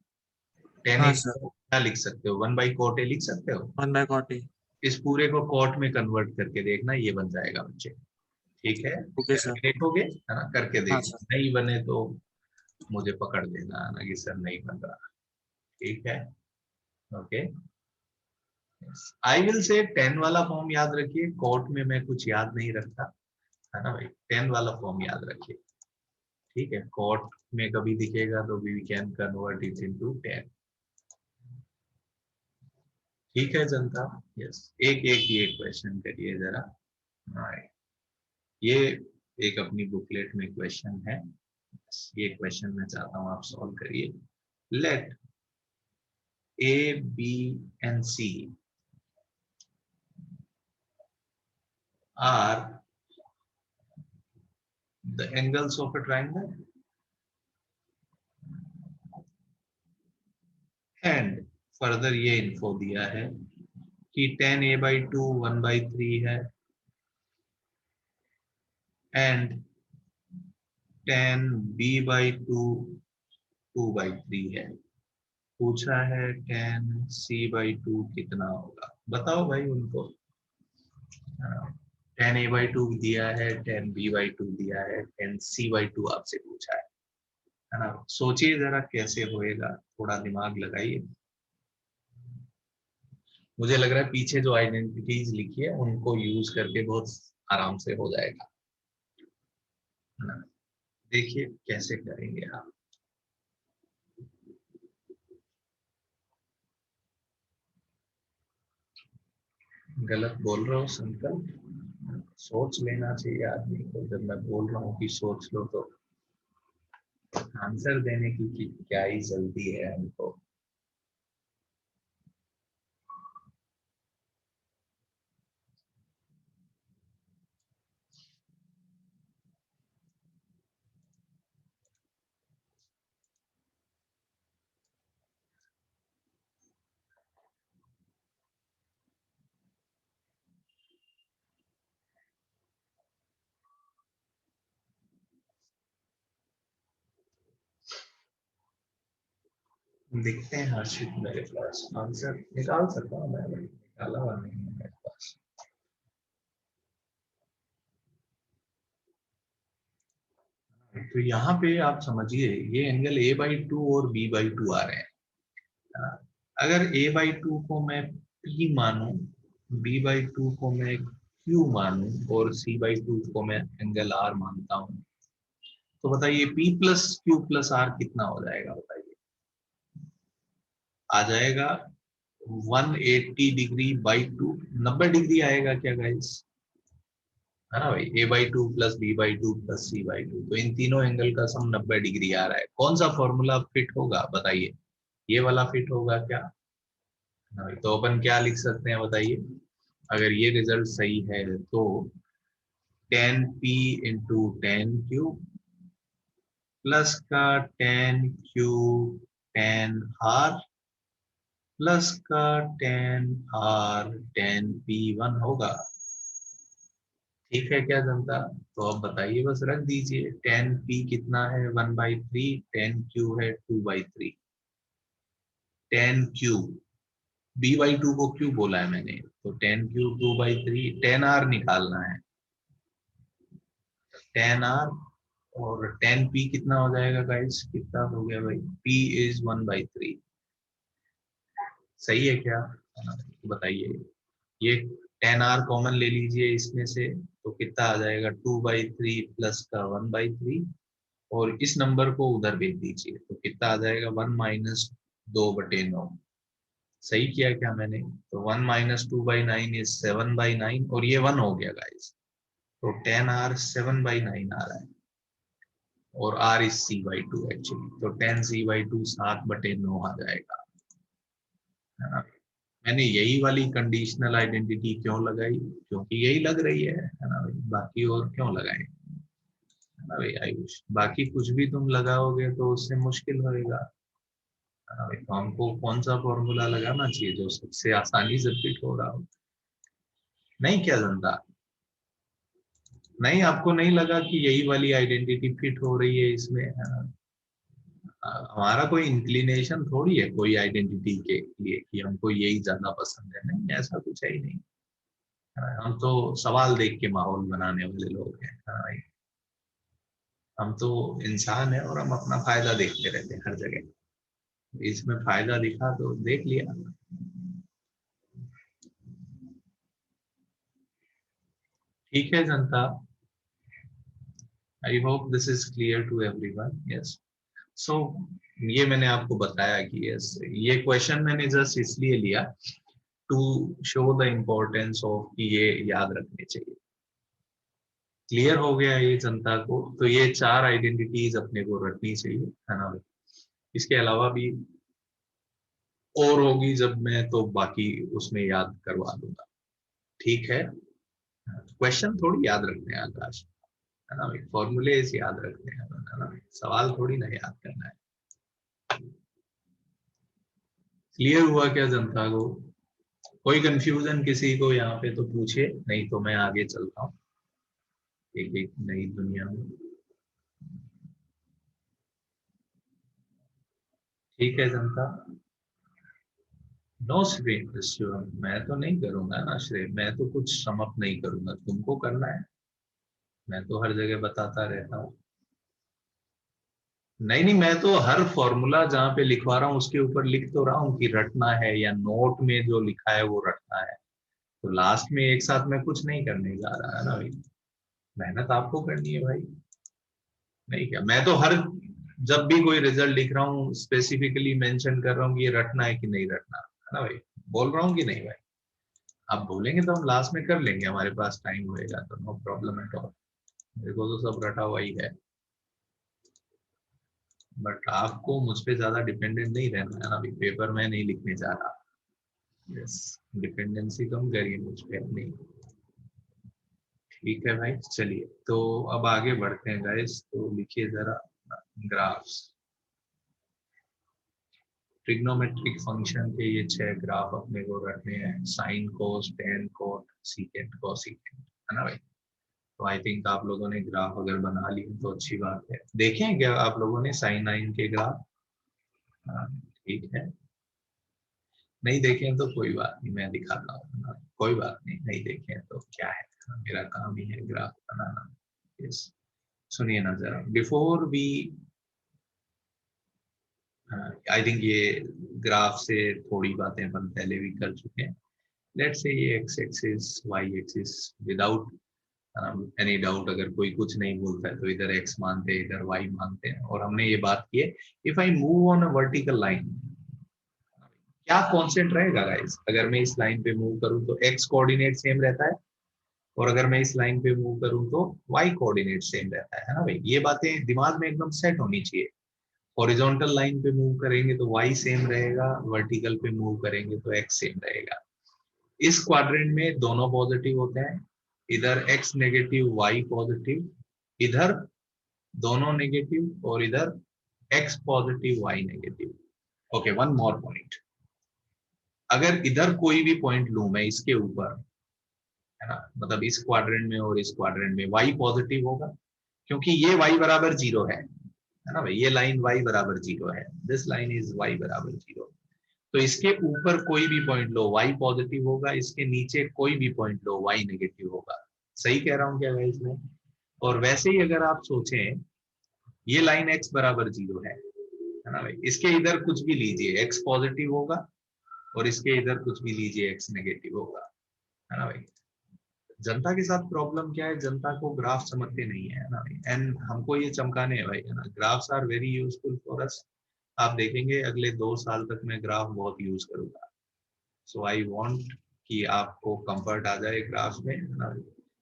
टेन हाँ ए सर, क्या लिख सकते हो, 1/cot A लिख सकते हो। 1/cot A। इस पूरे को कॉट में कन्वर्ट करके देखना, ये बन जाएगा बच्चे। ठीक है, ओके सर। करके देखोगे है ना, करके हाँ देखना, सर। नहीं बने तो मुझे पकड़ देना ना कि सर नहीं बन रहा। ठीक है, ओके। आई विल से 10 वाला फॉर्म याद रखिए, कॉट में मैं कुछ याद नहीं रखता, है ना भाई, 10 वाला फॉर्म याद रखिए। ठीक है, कॉट में कभी दिखेगा तो we can convert it into 10। ठीक है जनता, यस, एक एक ये क्वेश्चन करिए जरा। हाँ, ये एक अपनी बुकलेट में क्वेश्चन है, ये क्वेश्चन मैं चाहता हूं आप सॉल्व करिए। Let A B and C are the angles of a triangle and further ये इन्फो दिया है कि tan a/2 1/3 है एंड tan b/2 2/3 है। पूछा है tan c/2 कितना होगा, बताओ भाई उनको। tan a/2 दिया है, tan b/2 दिया है, tan c/2 आपसे पूछा है ना। सोचिए जरा कैसे होएगा, थोड़ा दिमाग लगाइए। मुझे लग रहा है पीछे जो आइडेंटिटीज लिखी है उनको यूज करके बहुत आराम से हो जाएगा, है ना। देखिए कैसे करेंगे आप। गलत बोल रहा हूँ संकल्प, सोच लेना चाहिए आदमी को, जब मैं बोल रहा हूँ कि सोच लो तो आंसर देने की क्या ही जल्दी है हमको। दिखते हैं हर्षित मेरे पास, आंसर निकाल सकता हूँ मैं, निकाला हुआ नहीं है मेरे पास। तो यहाँ पे आप समझिए, ये एंगल a/2 और b/2 आ रहे हैं। हाँ, अगर a/2 को मैं p मानूं, b/2 को मैं q मानूं और c/2 को मैं एंगल r मानता हूं, तो बताइए p plus q plus r कितना हो जाएगा, बताइए। आ जाएगा 180 डिग्री/2, 90 डिग्री आएगा क्या गाइस, है ना भाई। a/2 plus b/2 plus c/2, तो इन तीनों एंगल का सम 90 डिग्री आ रहा है। कौन सा फॉर्मूला फिट होगा बताइए, ये वाला फिट होगा क्या, है ना भाई। तो अपन क्या लिख सकते हैं बताइए, अगर ये रिजल्ट सही है तो tan p into tan q plus का tan q tan r plus का tan r tan p1 होगा। ठीक है क्या जनता, तो अब बताइए, बस रख दीजिए। tan p कितना है 1/3, tan q है 2/3, tan q b/2 को क्यों बोला है मैंने, तो tan q 2/3, tan r निकालना है, tan r और tan p कितना हो जाएगा गाइस, कितना हो गया भाई, p इज 1/3। सही है क्या, बताइए। ये tan r कॉमन ले लीजिए इसमें से, तो कितना आ जाएगा 2/3 प्लस का 1/3, और इस नंबर को उधर भेज दीजिए तो कितना आ जाएगा 1 माइनस 2/9। सही किया क्या मैंने, तो 1 माइनस 2/9 इज 7/9, और ये 1 हो गया गाइस, तो tan r 7/9 आ रहा है, और r इज c/2 एक्चुअली, तो tan c/2 7/9 आ जाएगा, है ना। मैंने यही वाली कंडीशनल आइडेंटिटी क्यों लगाई, क्योंकि यही लग रही है ना भाई, बाकी और क्यों लगाए, है ना भाई आयुष। बाकी कुछ भी तुम लगाओगे तो उससे मुश्किल होएगा, है ना भाई। तो हमको कौन सा फॉर्मूला लगाना चाहिए जो सबसे आसानी से फिट हो रहा हो, नहीं क्या जनता, नहीं आपको नहीं लगा कि यही वाली आइडेंटिटी फिट हो रही है इसमें, है ना। हमारा कोई इंक्लिनेशन थोड़ी है कोई आइडेंटिटी के लिए कि हमको यही ज्यादा पसंद है, नहीं, ऐसा कुछ है ही नहीं। हम तो सवाल देख के माहौल बनाने वाले लोग हैं। हाँ, हम तो इंसान है और हम अपना फायदा देखते रहते हैं हर जगह। इसमें फायदा दिखा तो देख लिया। ठीक है जनता, I hope this is clear to everyone. Yes, so ये मैंने आपको बताया कि यस, ये क्वेश्चन मैंने जस्ट इसलिए लिया to show the importance of कि ये याद रखने चाहिए। क्लियर हो गया ये जनता को? तो ये 4 आइडेंटिटीज अपने को रखनी चाहिए, है ना। इसके अलावा भी और होगी, जब मैं तो बाकी उसमें याद करवा दूंगा। ठीक है, क्वेश्चन थोड़ी याद रखने हैं आकाश, है ना भाई, फॉर्मूलेज याद रखने हैं, है ना, सवाल थोड़ी ना याद करना है। क्लियर हुआ क्या जनता को? कोई कंफ्यूजन किसी को यहाँ पे तो पूछे, नहीं तो मैं आगे चलता हूँ एक एक नई दुनिया में। ठीक है जनता। नो श्रेय, मैं तो नहीं करूंगा ना श्रेय, मैं तो कुछ समअप नहीं करूंगा, तुमको करना है। मैं तो हर जगह बताता रहता हूँ। नहीं नहीं, मैं तो हर फॉर्मूला जहाँ पे लिखवा रहा हूँ उसके ऊपर लिख तो रहा हूँ कि रटना है, या नोट में जो लिखा है वो रटना है। तो लास्ट में एक साथ मैं कुछ नहीं करने जा रहा, है ना भाई। मेहनत आपको करनी है भाई। नहीं क्या, मैं तो हर, जब भी कोई रिजल्ट लिख रहा हूँ स्पेसिफिकली मेंशन कर रहा हूँ कि ये रटना है कि नहीं रटना, है ना भाई। बोल रहा हूँ कि नहीं भाई? आप बोलेंगे तो हम लास्ट में कर लेंगे, हमारे पास टाइम होएगा तो नो प्रॉब्लम एट ऑल। मेरे को तो सब रटा हुआ ही है, बट आपको मुझ पे ज्यादा डिपेंडेंट नहीं रहना, है ना भाई। पेपर में नहीं लिखने जा रहा। यस, डिपेंडेंसी कम करिए मुझ पे अपनी। ठीक है भाई, चलिए तो अब आगे बढ़ते हैं गाइस। तो लिखिए जरा ग्राफ्स। ट्रिग्नोमेट्रिक फंक्शन के ये 6 ग्राफ अपने को रखने हैं, sine cos ten coat secant cosecant, है ना भाई। तो आई थिंक आप लोगों ने ग्राफ अगर बना लिए तो अच्छी बात है। देखें क्या आप लोगों ने साइन लाइन के ग्राफ? हाँ, ठीक है। नहीं देखें तो कोई बात नहीं, मैं दिखाता हूँ। हाँ, कोई बात नहीं, नहीं देखें तो क्या है, मेरा काम ही है ग्राफ बनाना। यस, सुनिए ना जरा, बिफोर वी, आई थिंक ये ग्राफ से थोड़ी बातें अपन पहले भी कर चुके हैं। लेट्स से ये X axis Y axis, without any doubt, अगर कोई कुछ नहीं बोलता है तो इधर एक्स मानते हैं इधर वाई मानते हैं। और हमने ये बात की है, if I move on a vertical line, क्या कॉन्स्टेंट रहेगा गाइस? अगर मैं इस लाइन पे मूव करूं तो एक्स कोऑर्डिनेट सेम रहता है, और अगर मैं इस लाइन पे मूव करूं तो वाई कोऑर्डिनेट सेम रहता है ना भाई। ये बातें दिमाग में एकदम सेट होनी चाहिए। हॉरिजॉन्टल लाइन पे मूव करेंगे तो वाई सेम रहेगा, वर्टिकल पे मूव करेंगे तो एक्स सेम रहेगा। इस क्वाड्रेंट में दोनों पॉजिटिव होते हैं, इधर एक्स नेगेटिव वाई पॉजिटिव, इधर दोनों नेगेटिव, और इधर X positive Y negative. Okay, one more point, अगर इधर कोई भी पॉइंट लूं मैं इसके ऊपर, है ना, मतलब इस क्वाड्रेंट में और इस क्वाड्रेंट में, वाई पॉजिटिव होगा क्योंकि ये वाई बराबर जीरो है ना भाई। ये लाइन वाई बराबर जीरो है, दिस लाइन इज वाई बराबर जीरो। तो इसके ऊपर कोई भी पॉइंट लो वाई पॉजिटिव होगा, इसके नीचे कोई भी पॉइंट लो वाई नेगेटिव होगा। सही कह रहा हूँ क्या भाई इसमें? और वैसे ही अगर आप सोचें, ये लाइन एक्स बराबर जीरो है ना भाई, इसके इधर कुछ भी लीजिए एक्स पॉजिटिव होगा, और इसके इधर कुछ भी लीजिए एक्स नेगेटिव होगा, है ना भाई। जनता के साथ प्रॉब्लम क्या है, जनता को ग्राफ समझते नहीं है ना भाई, एंड हमको ये चमकाने हैं भाई, है ना। Graphs are very useful for us. आप देखेंगे अगले 2 साल तक मैं ग्राफ बहुत यूज करूंगा। सो आई वांट कि आपको कंफर्ट आ जाए ग्राफ में, है ना।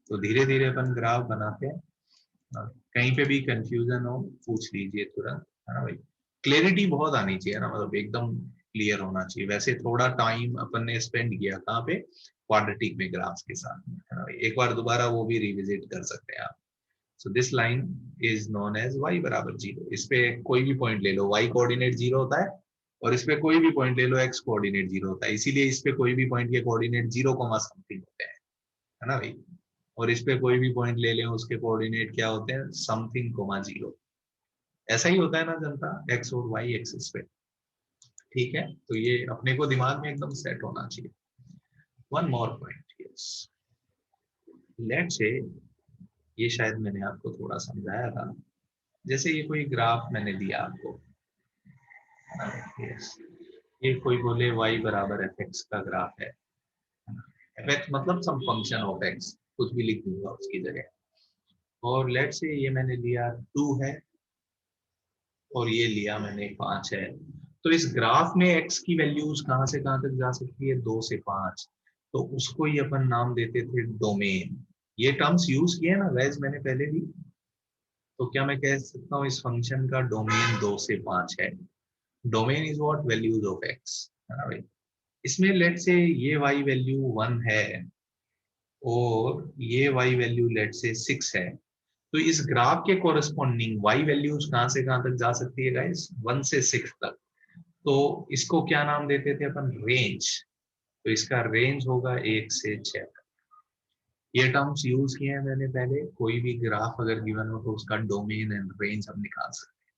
तो धीरे धीरे अपन ग्राफ बनाते हैं। कहीं पे भी कंफ्यूजन हो पूछ लीजिए तुरंत, है ना भाई। क्लैरिटी बहुत आनी चाहिए ना, मतलब एकदम क्लियर होना चाहिए। वैसे थोड़ा टाइम अपन ने स्पेंड किया कहाँ पे, क्वाड्रेटिक में ग्राफ्स के साथ, है ना भाई। एक बार दोबारा वो भी रिविजिट कर सकते हैं आप। So this line is known as Y बराबर जीरो। इस पे कोई भी पॉइंट ले लो, वाई कोऑर्डिनेट जीरो होता है, और इस पे कोई भी पॉइंट ले लो एक्स कोऑर्डिनेट जीरो होता है। इसीलिए इस पे कोई भी पॉइंट के कोऑर्डिनेट 0, समथिंग होते हैं, है ना भाई। और इस पे कोई भी पॉइंट ले लें उसके कोऑर्डिनेट क्या होते हैं, समथिंग, 0। ऐसा ही होता है ना जनता, एक्स और वाई एक्सिस पे। ठीक है, तो ये अपने को दिमाग में एकदम सेट होना चाहिए। One more point, yes, let's say, ये शायद मैंने आपको थोड़ा समझाया था। जैसे ये कोई ग्राफ मैंने दिया आपको, यस, ये कोई बोले y बराबर fx का ग्राफ है, fx मतलब सम फंक्शन ऑफ x, कुछ भी लिख दूंगा उसकी जगह। और लेट से ये मैंने लिया 2 है और ये लिया मैंने 5 है। तो इस ग्राफ में x की वैल्यूज कहाँ से कहाँ तक जा सकती है, 2 से 5। तो उसको ही अपन नाम देते थे डोमेन। ये टर्म्स यूज किए ना गाइस मैंने पहले भी। तो क्या मैं कह सकता हूँ इस फंक्शन का डोमेन 2 से 5 है। Domain is what, values of x, है ना भाई। इसमें लेट से ये y वैल्यू 1 है और ये y वैल्यू लेट से 6 है। तो इस ग्राफ के कोरस्पॉन्डिंग y वैल्यूज कहां से कहां तक जा सकती है गाइस, 1 से 6 तक। तो इसको क्या नाम देते थे अपन, रेंज। तो इसका रेंज होगा 1 से 6 तक। ये टर्म्स यूज किए हैं मैंने पहले। कोई भी ग्राफ अगर गिवन हो तो उसका डोमेन एंड रेंज हम निकाल सकते हैं,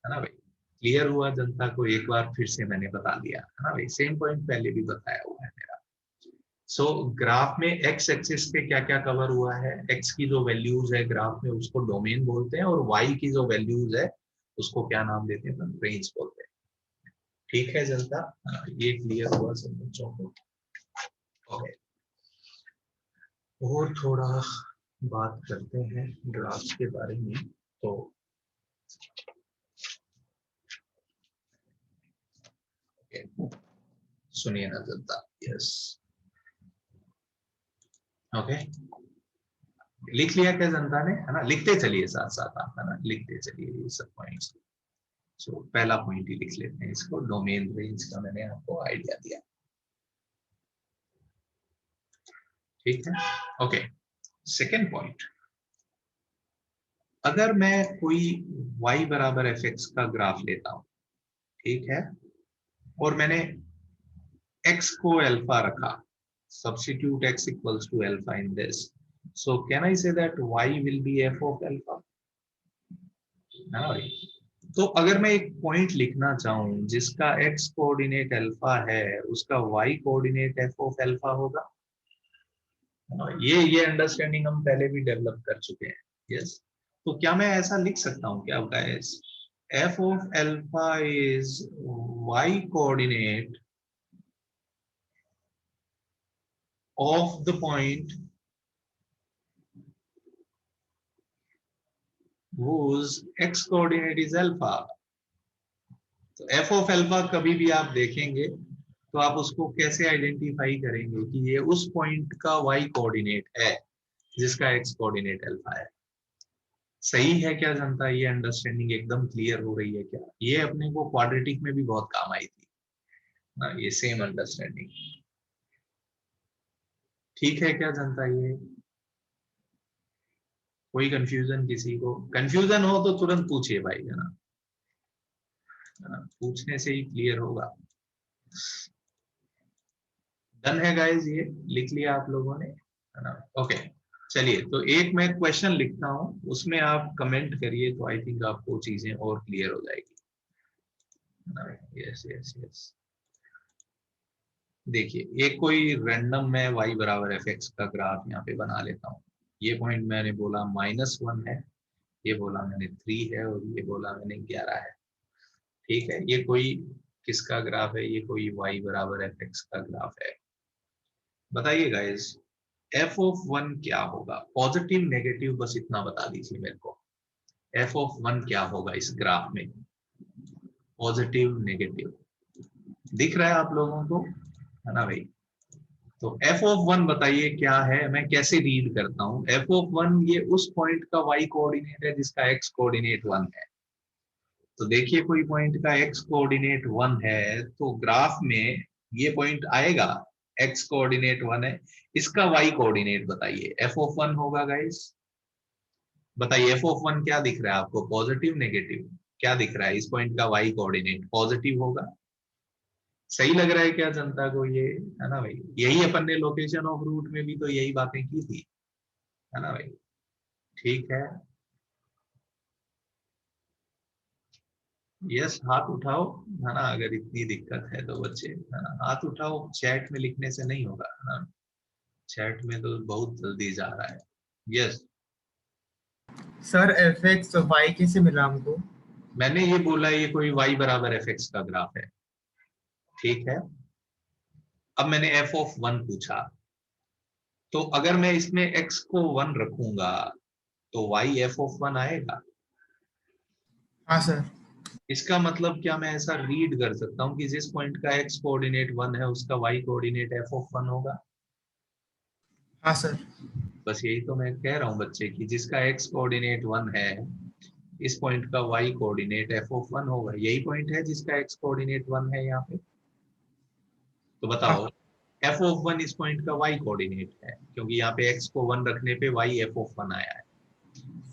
है ना भाई। क्लियर हुआ जनता को, एक बार फिर से मैंने बता दिया, है ना भाई। सेम पॉइंट पहले भी बताया हुआ है मेरा। सो ग्राफ में एक्स एक्सिस पे क्या क्या कवर हुआ है, एक्स की जो वैल्यूज है ग्राफ में उसको डोमेन बोलते हैं, और वाई की जो वैल्यूज है उसको क्या नाम देते हैं, रेंज बोलते हैं। ठीक है जनता, ये क्लियर हुआ सब बच्चों को। ओके, और थोड़ा बात करते हैं ग्राफ्स के बारे में। तो सुनिए ना जनता, यस, ओके, लिख लिया क्या जनता ने, है ना। लिखते चलिए साथ साथ आप, है ना, लिखते चलिए ये सब पॉइंट्स। सो पहला पॉइंट ही लिख लेते हैं इसको, डोमेन रेंज का मैंने आपको आइडिया दिया। ठीक है, ओके। सेकेंड पॉइंट, अगर मैं कोई y बराबर एफ एक्स का ग्राफ लेता हूं, ठीक है, और मैंने x को अल्फा रखा, substitute x equals to alpha in this, so can I say that y will be f of alpha, है ना भाई। तो अगर मैं एक पॉइंट लिखना चाहूं जिसका x कोऑर्डिनेट अल्फा है, उसका y coordinate f of alpha होगा। ये अंडरस्टैंडिंग हम पहले भी डेवलप कर चुके हैं, यस। तो क्या मैं ऐसा लिख सकता हूं क्या guys, f of alpha is y coordinate of the point whose x coordinate is alpha. तो f ऑफ अल्फा कभी भी आप देखेंगे तो आप उसको कैसे आइडेंटिफाई करेंगे कि ये उस पॉइंट का y कोऑर्डिनेट है जिसका x कोऑर्डिनेट अल्फा है। सही है क्या जनता, ये अंडरस्टैंडिंग एकदम क्लियर हो रही है क्या। ये अपने को क्वाड्रेटिक में भी बहुत काम आई थी ना, ये सेम अंडरस्टैंडिंग। ठीक है क्या जनता, ये कोई कंफ्यूजन, किसी को कंफ्यूजन हो तो तुरंत पूछिए भाई, है ना, पूछने से ही क्लियर होगा। डन है गाइस, ये लिख लिया आप लोगों ने, है ना। ओके, चलिए, तो एक मैं क्वेश्चन लिखता हूं, उसमें आप कमेंट करिए, तो आई थिंक आपको चीजें और क्लियर हो जाएगी। यस यस यस, देखिए एक कोई रैंडम मैं y बराबर एफ एक्स का ग्राफ यहाँ पे बना लेता हूँ। ये पॉइंट मैंने बोला -1 है, ये बोला मैंने 3 है, और ये बोला मैंने 11 है। ठीक है, ये कोई किसका ग्राफ है, ये कोई y बराबर एफ एक्स का ग्राफ है। बताइए गाइस, f ऑफ 1 क्या होगा, पॉजिटिव नेगेटिव, बस इतना बता दीजिए मेरे को। f ऑफ 1 क्या होगा इस ग्राफ में, पॉजिटिव नेगेटिव, दिख रहा है आप लोगों को, है ना भाई। तो f ऑफ 1 बताइए क्या है, मैं कैसे रीड करता हूँ। f ऑफ 1 ये उस पॉइंट का y कोऑर्डिनेट है जिसका x कोऑर्डिनेट 1 है। तो देखिए कोई पॉइंट का x कोऑर्डिनेट 1 है तो ग्राफ में ये पॉइंट आएगा, x कोऑर्डिनेट 1 है, इसका y कोऑर्डिनेट बताइए, f ऑफ 1 होगा गाइस। बताइए f ऑफ 1 क्या दिख रहा है आपको, पॉजिटिव नेगेटिव, क्या दिख रहा है, इस पॉइंट का y कोऑर्डिनेट पॉजिटिव होगा। सही लग रहा है क्या जनता को ये, है ना भाई। यही अपन ने लोकेशन ऑफ रूट में भी तो यही बातें की थी, है ना भाई। ठीक है, यस, हाथ उठाओ, है ना, अगर इतनी दिक्कत है तो बच्चे, है ना, हाथ उठाओ, चैट में लिखने से नहीं होगा, है ना, चैट में तो बहुत जल्दी जा रहा है। Yes, sir F X Y कैसे मिला हमको? मैंने ये बोला ये कोई y बराबर एफ एक्स का ग्राफ है, ठीक है। अब मैंने एफ ऑफ 1 पूछा, तो अगर मैं इसमें x को 1 रखूंगा तो y एफ ऑफ 1 आएगा। हाँ सर। इसका मतलब क्या मैं ऐसा रीड कर सकता हूँ कि जिस पॉइंट का x कोऑर्डिनेट 1 है उसका y कोऑर्डिनेट एफ ऑफ 1 होगा? हाँ सर। बस यही तो मैं कह रहा हूँ बच्चे कि जिसका x कोऑर्डिनेट 1 है इस पॉइंट का y कोऑर्डिनेट एफ ऑफ 1 होगा। यही पॉइंट है जिसका x कोऑर्डिनेट 1 है यहाँ पे। तो बताओ, एफ ऑफ 1 इस पॉइंट का y कोऑर्डिनेट है, क्योंकि यहाँ पे x को 1 रखने पे y एफ ऑफ 1 आया है।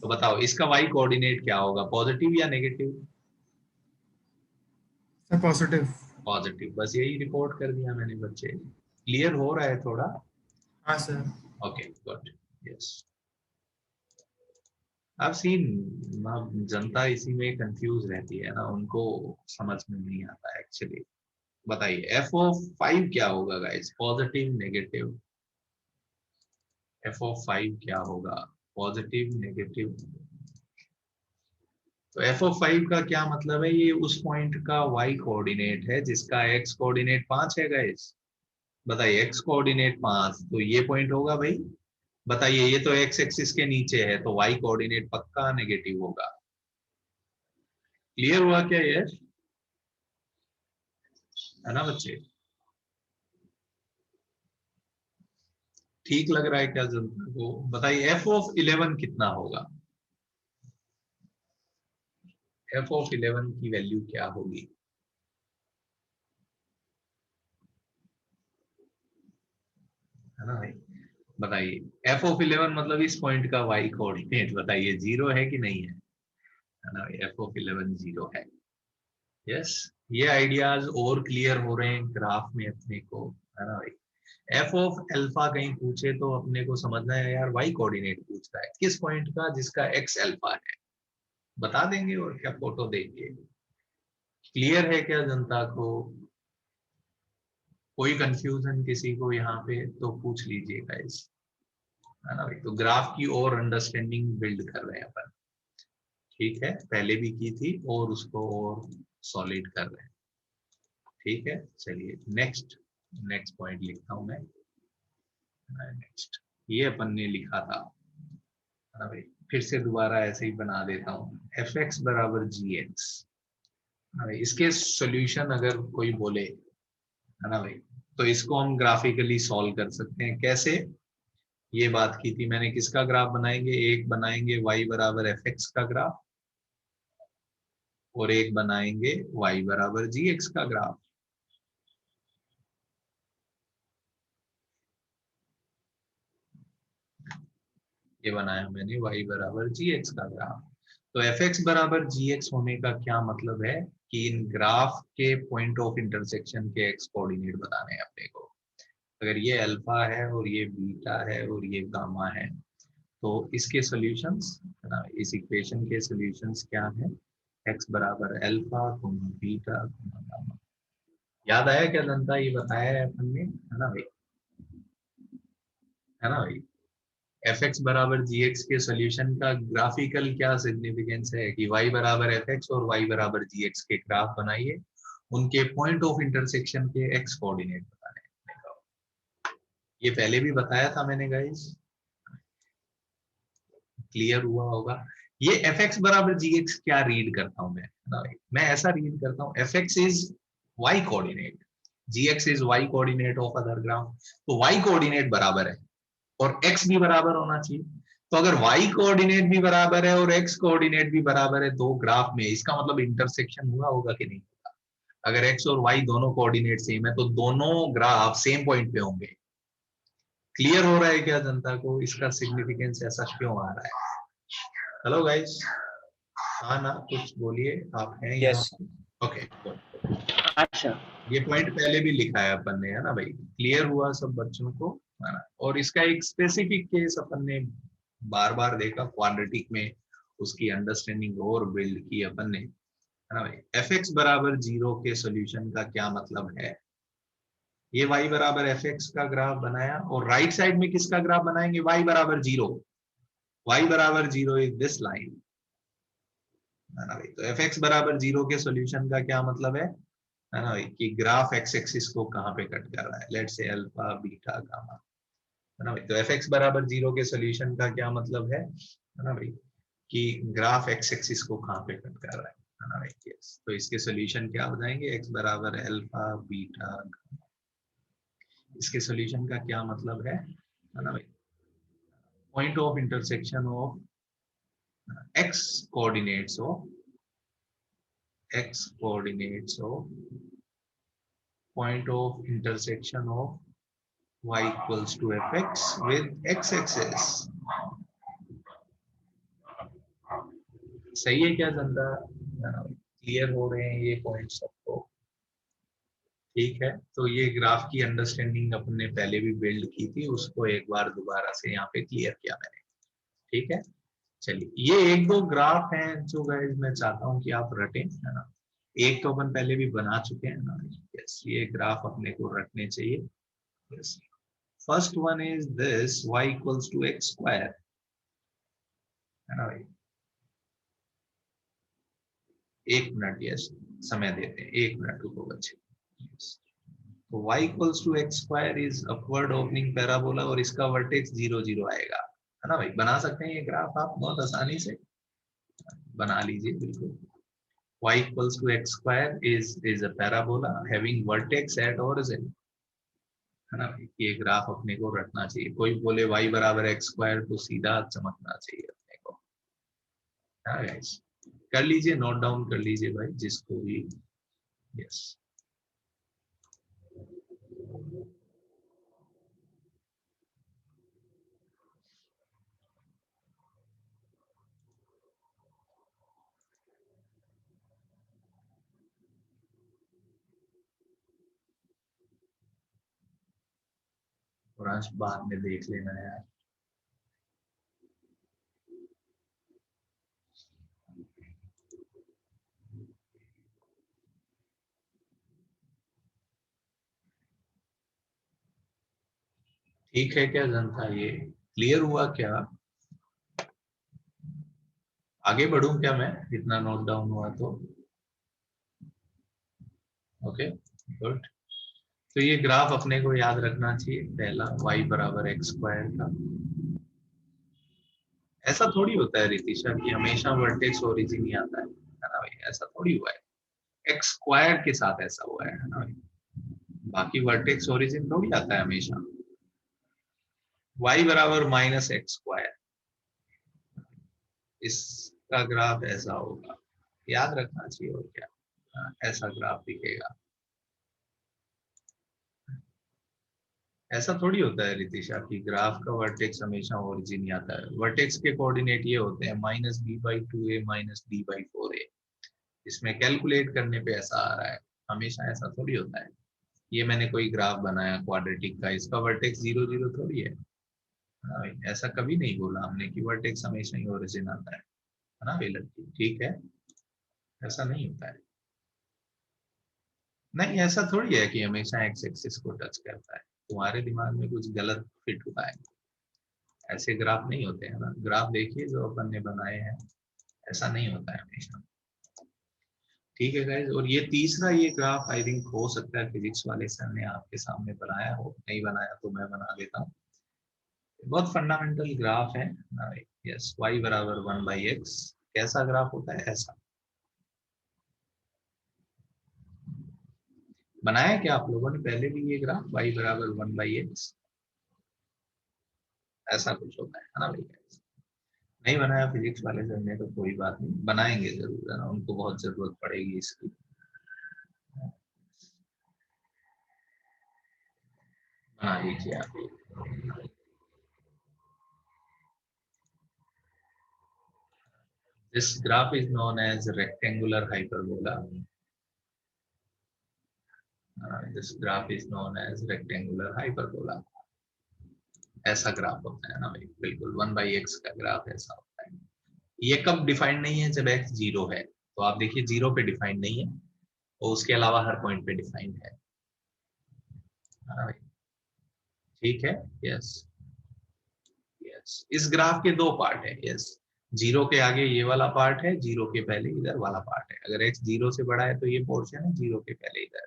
तो बताओ इसका y कोऑर्डिनेट क्या होगा, पॉजिटिव या नेगेटिव? Sir positive. पॉजिटिव। बस यही रिपोर्ट कर दिया मैंने बच्चे। क्लियर हो रहा है थोड़ा? हाँ सर। Okay, good. यस, आप सीन, जनता इसी में कंफ्यूज रहती है ना, उनको समझ में नहीं आता एक्चुअली। बताइए एफ ऑफ 5 क्या होगा guys, positive negative? F of 5 क्या होगा, पॉजिटिव नेगेटिव? तो एफ ऑफ 5 का क्या मतलब है, ये उस पॉइंट का y कोऑर्डिनेट है जिसका x कोऑर्डिनेट 5 है गाइस। बताइए x कोऑर्डिनेट 5 तो ये पॉइंट होगा भाई। बताइए ये तो x एक्सिस के नीचे है तो y कोऑर्डिनेट पक्का नेगेटिव होगा। क्लियर हुआ क्या ये, है ना बच्चे? ठीक लग रहा है क्या जनता को? बताइए एफ ऑफ 11 कितना होगा, एफ ऑफ 11 की वैल्यू क्या होगी? है ना भाई, बताइए एफ ऑफ 11 मतलब इस पॉइंट का y कोऑर्डिनेट बताइए 0 है कि नहीं है ना भाई, एफ ऑफ 11 0 है। यस, ये आइडियाज और क्लियर हो रहे हैं ग्राफ में अपने को, है ना भाई। एफ ऑफ अल्फा कहीं पूछे तो अपने को समझना है यार y कोऑर्डिनेट पूछ रहा है किस पॉइंट का जिसका x अल्फा है, बता देंगे और क्या फोटो देंगे। क्लियर है क्या जनता को? कोई कंफ्यूजन किसी को यहाँ पे तो पूछ लीजिएगा इस, है ना भाई। तो ग्राफ की और अंडरस्टैंडिंग बिल्ड कर रहे हैं अपन, ठीक है, पहले भी की थी और उसको और सॉलिड कर रहे हैं, ठीक है। चलिए नेक्स्ट, नेक्स्ट पॉइंट लिखता हूं मैं। नेक्स्ट ये अपन ने लिखा था, है ना भाई, फिर से दोबारा ऐसे ही बना देता हूँ, एफ एक्स बराबर जी एक्स। इसके सॉल्यूशन अगर कोई बोले, है ना भाई, तो इसको हम ग्राफिकली सॉल्व कर सकते हैं कैसे। ये बात की थी मैंने, किसका ग्राफ बनाएंगे, एक बनाएंगे y बराबर एफ एक्स का ग्राफ और एक बनाएंगे y बराबर जी एक्स का ग्राफ। ये बनाया मैंने y बराबर जी एक्स का ग्राफ। तो एफ एक्स बराबर जी एक्स होने का क्या मतलब है कि इन ग्राफ के पॉइंट ऑफ इंटरसेक्शन के एक्स कोऑर्डिनेट बताने हैं अपने को। अगर ये अल्फा है और ये बीटा है और ये गामा है तो इसके सॉल्यूशंस, है ना, इस इक्वेशन के सॉल्यूशंस क्या है, एक्स बराबर अल्फा बीटा गामा। याद आया क्या जनता, ये बताया है अपन ने, है ना भाई, है ना भाई। एफ एक्स बराबर जी एक्स के सोल्यूशन का ग्राफिकल क्या सिग्निफिकेंस है कि y बराबर एफ एक्स और y बराबर जी एक्स के ग्राफ बनाइए, उनके पॉइंट ऑफ इंटरसेक्शन के x कोऑर्डिनेट बताने हैं। ये पहले भी बताया था मैंने गाइस, क्लियर हुआ होगा। ये एफ एक्स बराबर जी एक्स क्या रीड करता हूं मैं, है ना भाई, मैं ऐसा रीड करता हूँ F X is y coordinate, G X is y coordinate of other graph. तो y कोऑर्डिनेट बराबर है और x भी बराबर होना चाहिए। तो अगर y कोऑर्डिनेट भी बराबर है और x कोऑर्डिनेट भी बराबर है दो ग्राफ में, इसका मतलब इंटरसेक्शन हुआ होगा कि नहीं होगा। अगर x और y दोनों कोऑर्डिनेट सेम है तो दोनों ग्राफ सेम पॉइंट पे होंगे। क्लियर हो रहा है क्या जनता को, इसका सिग्निफिकेंस ऐसा क्यों आ रहा है? हेलो गाइस, हाँ ना, कुछ बोलिए, आप हैं यहाँ? यस। ओके, अच्छा, ये पॉइंट पहले भी लिखा है अपन ने, है ना भाई। क्लियर हुआ सब बच्चों को, है ना। और इसका एक स्पेसिफिक केस अपन ने बार बार देखा क्वाड्रेटिक में, उसकी अंडरस्टैंडिंग और बिल्ड की अपन ने। है ना भाई। एफ एक्स बराबर 0 के सोल्यूशन का क्या मतलब है? ये y बराबर एफ एक्स का ग्राफ बनाया और राइट साइड में किसका ग्राफ बनाएंगे? y बराबर 0। y बराबर 0 इज दिस लाइन, है ना भाई। तो एफ एक्स बराबर 0 के सोल्यूशन का क्या मतलब है ना भाई, कि ग्राफ एक्स एक्सिस को कहाँ पे कट कर रहा है, let's say alpha beta gamma, है ना भाई। तो एफ एक्स बराबर 0 के सोल्यूशन का क्या मतलब है ना भाई, कि ग्राफ एक्स एक्सिस को कहाँ पे कट कर रहा है ना भाई। यस, तो इसके सोल्यूशन क्या हो जाएंगे? एक्स बराबर अल्फा बीटा गामा। इसके सोल्यूशन का क्या मतलब है ना भाई, point of intersection of x coordinates of point of intersection of y equals to fx with x axis। सही है क्या जनता? क्लियर हो रहे हैं ये पॉइंट सबको? ठीक है, तो ये ग्राफ की अंडरस्टैंडिंग अपने पहले भी बिल्ड की थी, उसको एक बार दोबारा से यहाँ पे क्लियर किया मैंने। ठीक है, चलिए ये एक दो ग्राफ हैं जो गाइस मैं चाहता हूं कि आप रटें, है ना। एक तो अपन पहले भी बना चुके हैं ना। यस, ये ग्राफ अपने को रखने चाहिए। Yes, first one is this y equals to X square, है ना भाई। एक मिनट, यस समय देते हैं, एक मिनट रुको बच्चे। तो y equals to X square is upward opening parabola और इसका वर्टेक्स 0 0 आएगा, है ना भाई। बना सकते हैं ये ग्राफ आप बहुत आसानी से, बना लीजिए बिल्कुल। y equals to x square is a parabola having vertex at origin, है ना। ये ग्राफ अपने को रखना चाहिए। कोई बोले y बराबर x स्क्वायर तो सीधा चमकना चाहिए अपने को। हाँ गाइस, कर लीजिए, नोट डाउन कर लीजिए भाई जिसको भी। यस, और आज बाद में देख लेना यार। ठीक है क्या जनता, ये क्लियर हुआ क्या? आगे बढ़ूं क्या मैं, इतना नोट डाउन हुआ तो? Okay good. तो ये ग्राफ अपने को याद रखना चाहिए, पहला y बराबर एक्स स्क्वायर का। ऐसा थोड़ी होता है रितिशा कि हमेशा वर्टेक्स ओरिजिन ही आता है ना भाई। ऐसा थोड़ी हुआ है, एक्स स्क्वायर के साथ ऐसा हुआ है ना भाई। बाकी वर्टेक्स ओरिजिन थोड़ी आता है हमेशा। y बराबर माइनस एक्स स्क्वायर, इसका ग्राफ ऐसा होगा, याद रखना चाहिए। और क्या, ऐसा ग्राफ दिखेगा। ऐसा थोड़ी होता है रितिशा कि ग्राफ का वर्टेक्स हमेशा ओरिजिन ही आता है। वर्टेक्स के कोऑर्डिनेट ये होते हैं minus B by 2a minus D by 4a। इसमें कैलकुलेट करने पे ऐसा आ रहा है, हमेशा ऐसा थोड़ी होता है। ये मैंने कोई ग्राफ बनाया क्वाड्रेटिक का, इसका वर्टेक्स 0 0 थोड़ी है। हाँ भाई, ऐसा कभी नहीं बोला हमने कि वर्टेक्स हमेशा ही ओरिजिन आता है ना भाई लड़की। ठीक है, ऐसा नहीं होता है। नहीं, ऐसा थोड़ी है कि हमेशा एक्स एक्सिस को टच करता है। तुम्हारे दिमाग में कुछ गलत फिट हुआ है। ऐसे ग्राफ नहीं होते हैं ना। ग्राफ देखिए जो अपन ने बनाए हैं, ऐसा नहीं होता है हमेशा। ठीक है गाइस, और ये तीसरा ये ग्राफ आई थिंक हो सकता है फिजिक्स वाले सर ने आपके सामने बनाया हो, नहीं बनाया तो मैं बना देता हूँ। बहुत फंडामेंटल ग्राफ है। यस, y बराबर 1/x। कैसा ग्राफ होता है? ऐसा बनाया क्या आप लोगों ने पहले भी ये ग्राफ, y बराबर 1/x? ऐसा कुछ होता है ना भाई। नहीं बनाया फिजिक्स वाले सर ने तो कोई बात नहीं, बनाएंगे जरूर, है ना। उनको बहुत जरूरत पड़ेगी इसकी। बना लीजिए आप। This graph is known as rectangular hyperbola. This graph is known as rectangular hyperbola. ऐसा ग्राफ होता है ना भाई, बिल्कुल 1/x का ग्राफ ऐसा होता है। ये कब डिफाइंड नहीं है? जब x 0 है। तो आप देखिए 0 पे डिफाइंड नहीं है और उसके अलावा हर पॉइंट पे डिफाइंड है ना भाई? ठीक है, यस यस। इस ग्राफ के दो पार्ट है, यस। 0 के आगे ये वाला पार्ट है, 0 के पहले इधर वाला पार्ट है। अगर x 0 से बड़ा है तो ये पोर्शन है, 0 के पहले इधर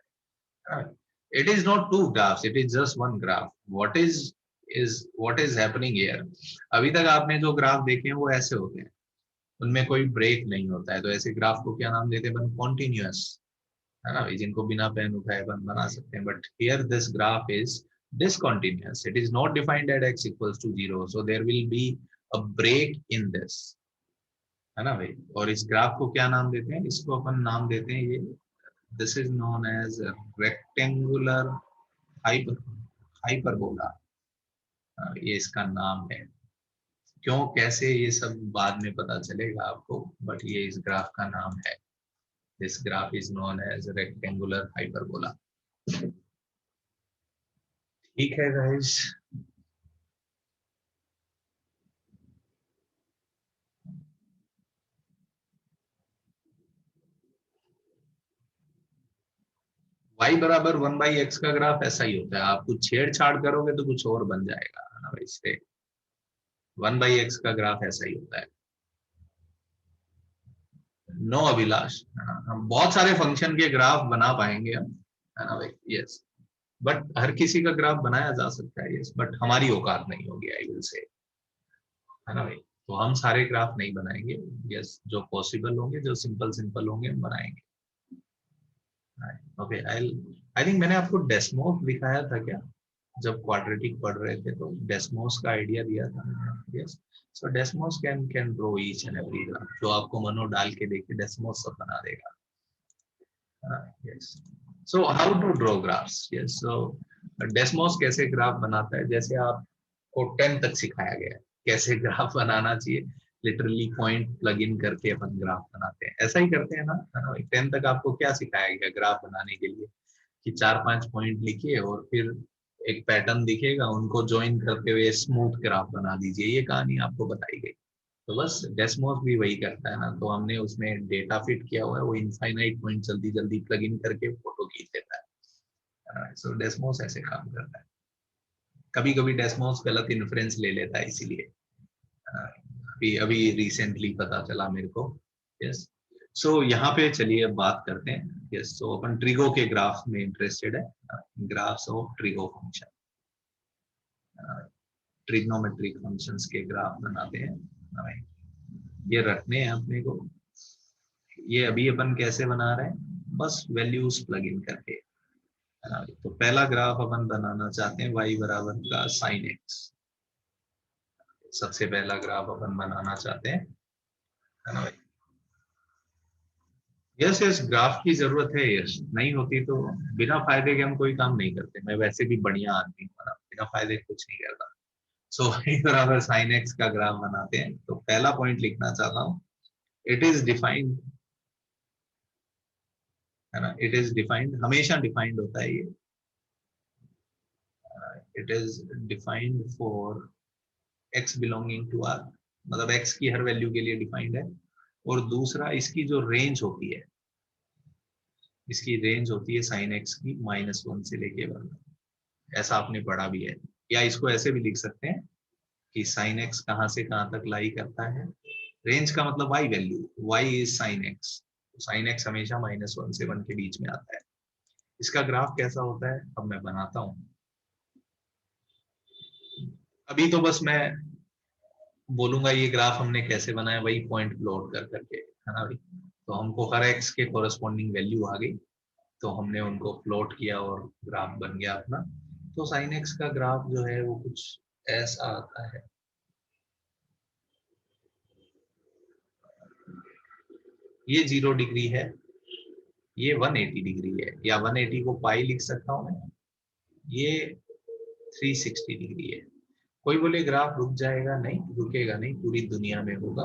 है। It is not two graphs, it is just one graph. What is happening here? अभी तक आपने जो ग्राफ देखे हैं वो ऐसे होते हैं, उनमें कोई ब्रेक नहीं होता है, तो ऐसे ग्राफ को क्या नाम देते हैं? कॉन्टिन्यूअस, है ना? जिनको बिना पेन उठाए बना सकते हैं। But here this graph is discontinuous. It is not defined at x equals to 0, so there will be a break in this, है ना भाई? और इस ग्राफ को क्या नाम देते हैं? इसको अपन नाम देते हैं, ये this is known as a rectangular hyperbola. ये इसका नाम है। क्यों कैसे ये सब बाद में पता चलेगा आपको, बट ये इस ग्राफ का नाम है। This graph is known as rectangular hyperbola. ठीक है गाइस, y बराबर 1/x का ग्राफ ऐसा ही होता है। आप कुछ छेड़छाड़ करोगे तो कुछ और बन जाएगा, है ना भाई? इससे 1/x का ग्राफ ऐसा ही होता है। नो अभिलाष, हम बहुत सारे फंक्शन के ग्राफ बना पाएंगे हम, है ना भाई? यस, बट हर किसी का ग्राफ बनाया जा सकता है, यस, बट हमारी औकात नहीं होगी, आई विल से, है ना भाई? तो हम सारे ग्राफ नहीं बनाएंगे, यस, जो पॉसिबल होंगे, जो सिंपल सिंपल होंगे, हम बनाएंगे। ओके, आई थिंक मैंने आपको डेस्मोस दिखाया था क्या, जब क्वाड्रेटिक पढ़ रहे थे तो डेस्मोस का आइडिया दिया था। Yes, so Desmos can draw each and every graph. जो आपको मनो डाल के देखे डेस्मोस सब बना देगा। Yes, so how to draw graphs? Yes, so Desmos कैसे ग्राफ बनाता है, जैसे आपको 10 तक सिखाया गया है कैसे ग्राफ बनाना चाहिए, लिटरली पॉइंट प्लग इन करके अपन ग्राफ बनाते हैं, ऐसा ही करते हैं ना, है ना? 10 तक आपको क्या सिखाया गया ग्राफ बनाने के लिए, कि 4-5 पॉइंट लिखिए और फिर एक पैटर्न दिखेगा, उनको ज्वाइन करते हुए स्मूथ ग्राफ बना दीजिए, ये कहानी आपको बताई गई। तो बस डेस्मोस भी वही करता है ना, तो हमने उसमें डेटा फिट किया हुआ है, वो इनफाइनाइट पॉइंट जल्दी जल्दी प्लग इन करके फोटो खींच देता है। सो डेस्मोस ऐसे काम करता है। कभी कभी डेस्मोस गलत इन्फ्रेंस ले लेता है, इसीलिए अभी अभी रिसेंटली पता चला मेरे को। यस, सो यहाँ पे चलिए अब बात करते हैं। यस, सो अपन ट्रिगो के ग्राफ में इंटरेस्टेड है, graphs of trigo function, trigonometric functions के ग्राफ बनाते हैं। ये रखने हैं अपने को। ये अभी अपन कैसे बना रहे हैं, बस वैल्यूज प्लग इन करके, है ना? तो पहला ग्राफ अपन बनाना चाहते हैं y बराबर का sin x। सबसे पहला ग्राफ अपन बनाना चाहते हैं, है ना भाई? यस यस, ग्राफ की जरूरत है, यस, नहीं होती तो बिना फायदे के हम कोई काम नहीं करते। मैं वैसे भी बढ़िया आदमी हूँ, बिना फायदे कुछ नहीं करता। सो y बराबर sin x का ग्राफ बनाते हैं। तो पहला पॉइंट लिखना चाहता हूँ, इट इज डिफाइंड, है ना? इट इज डिफाइंड, हमेशा डिफाइंड होता है ये। It is defined for x belonging to r, मतलब x की हर वैल्यू के लिए डिफाइंड है। और दूसरा, इसकी जो रेंज होती है, इसकी रेंज होती है sin x की -1 से लेके 1। ऐसा आपने पढ़ा भी है। या इसको ऐसे भी लिख सकते हैं कि sin x कहाँ से कहाँ तक लाई करता है। रेंज का मतलब y value, y is sin x, sin x हमेशा -1 से 1 के बीच में आता है। इसका ग्राफ कैसा होता है अब मैं बनाता हूँ। अभी तो बस मैं बोलूंगा ये ग्राफ हमने कैसे बनाया, वही पॉइंट प्लॉट कर करके, है ना भाई? तो हमको हर x के कोरस्पॉन्डिंग वैल्यू आ गई, तो हमने उनको प्लॉट किया और ग्राफ बन गया अपना। तो sin x का ग्राफ जो है वो कुछ ऐसा आता है। ये 0 डिग्री है, ये 180 डिग्री है, या 180 को पाई लिख सकता हूं मैं, ये 360 डिग्री है। कोई बोले ग्राफ रुक जाएगा, नहीं रुकेगा, नहीं, पूरी दुनिया में होगा,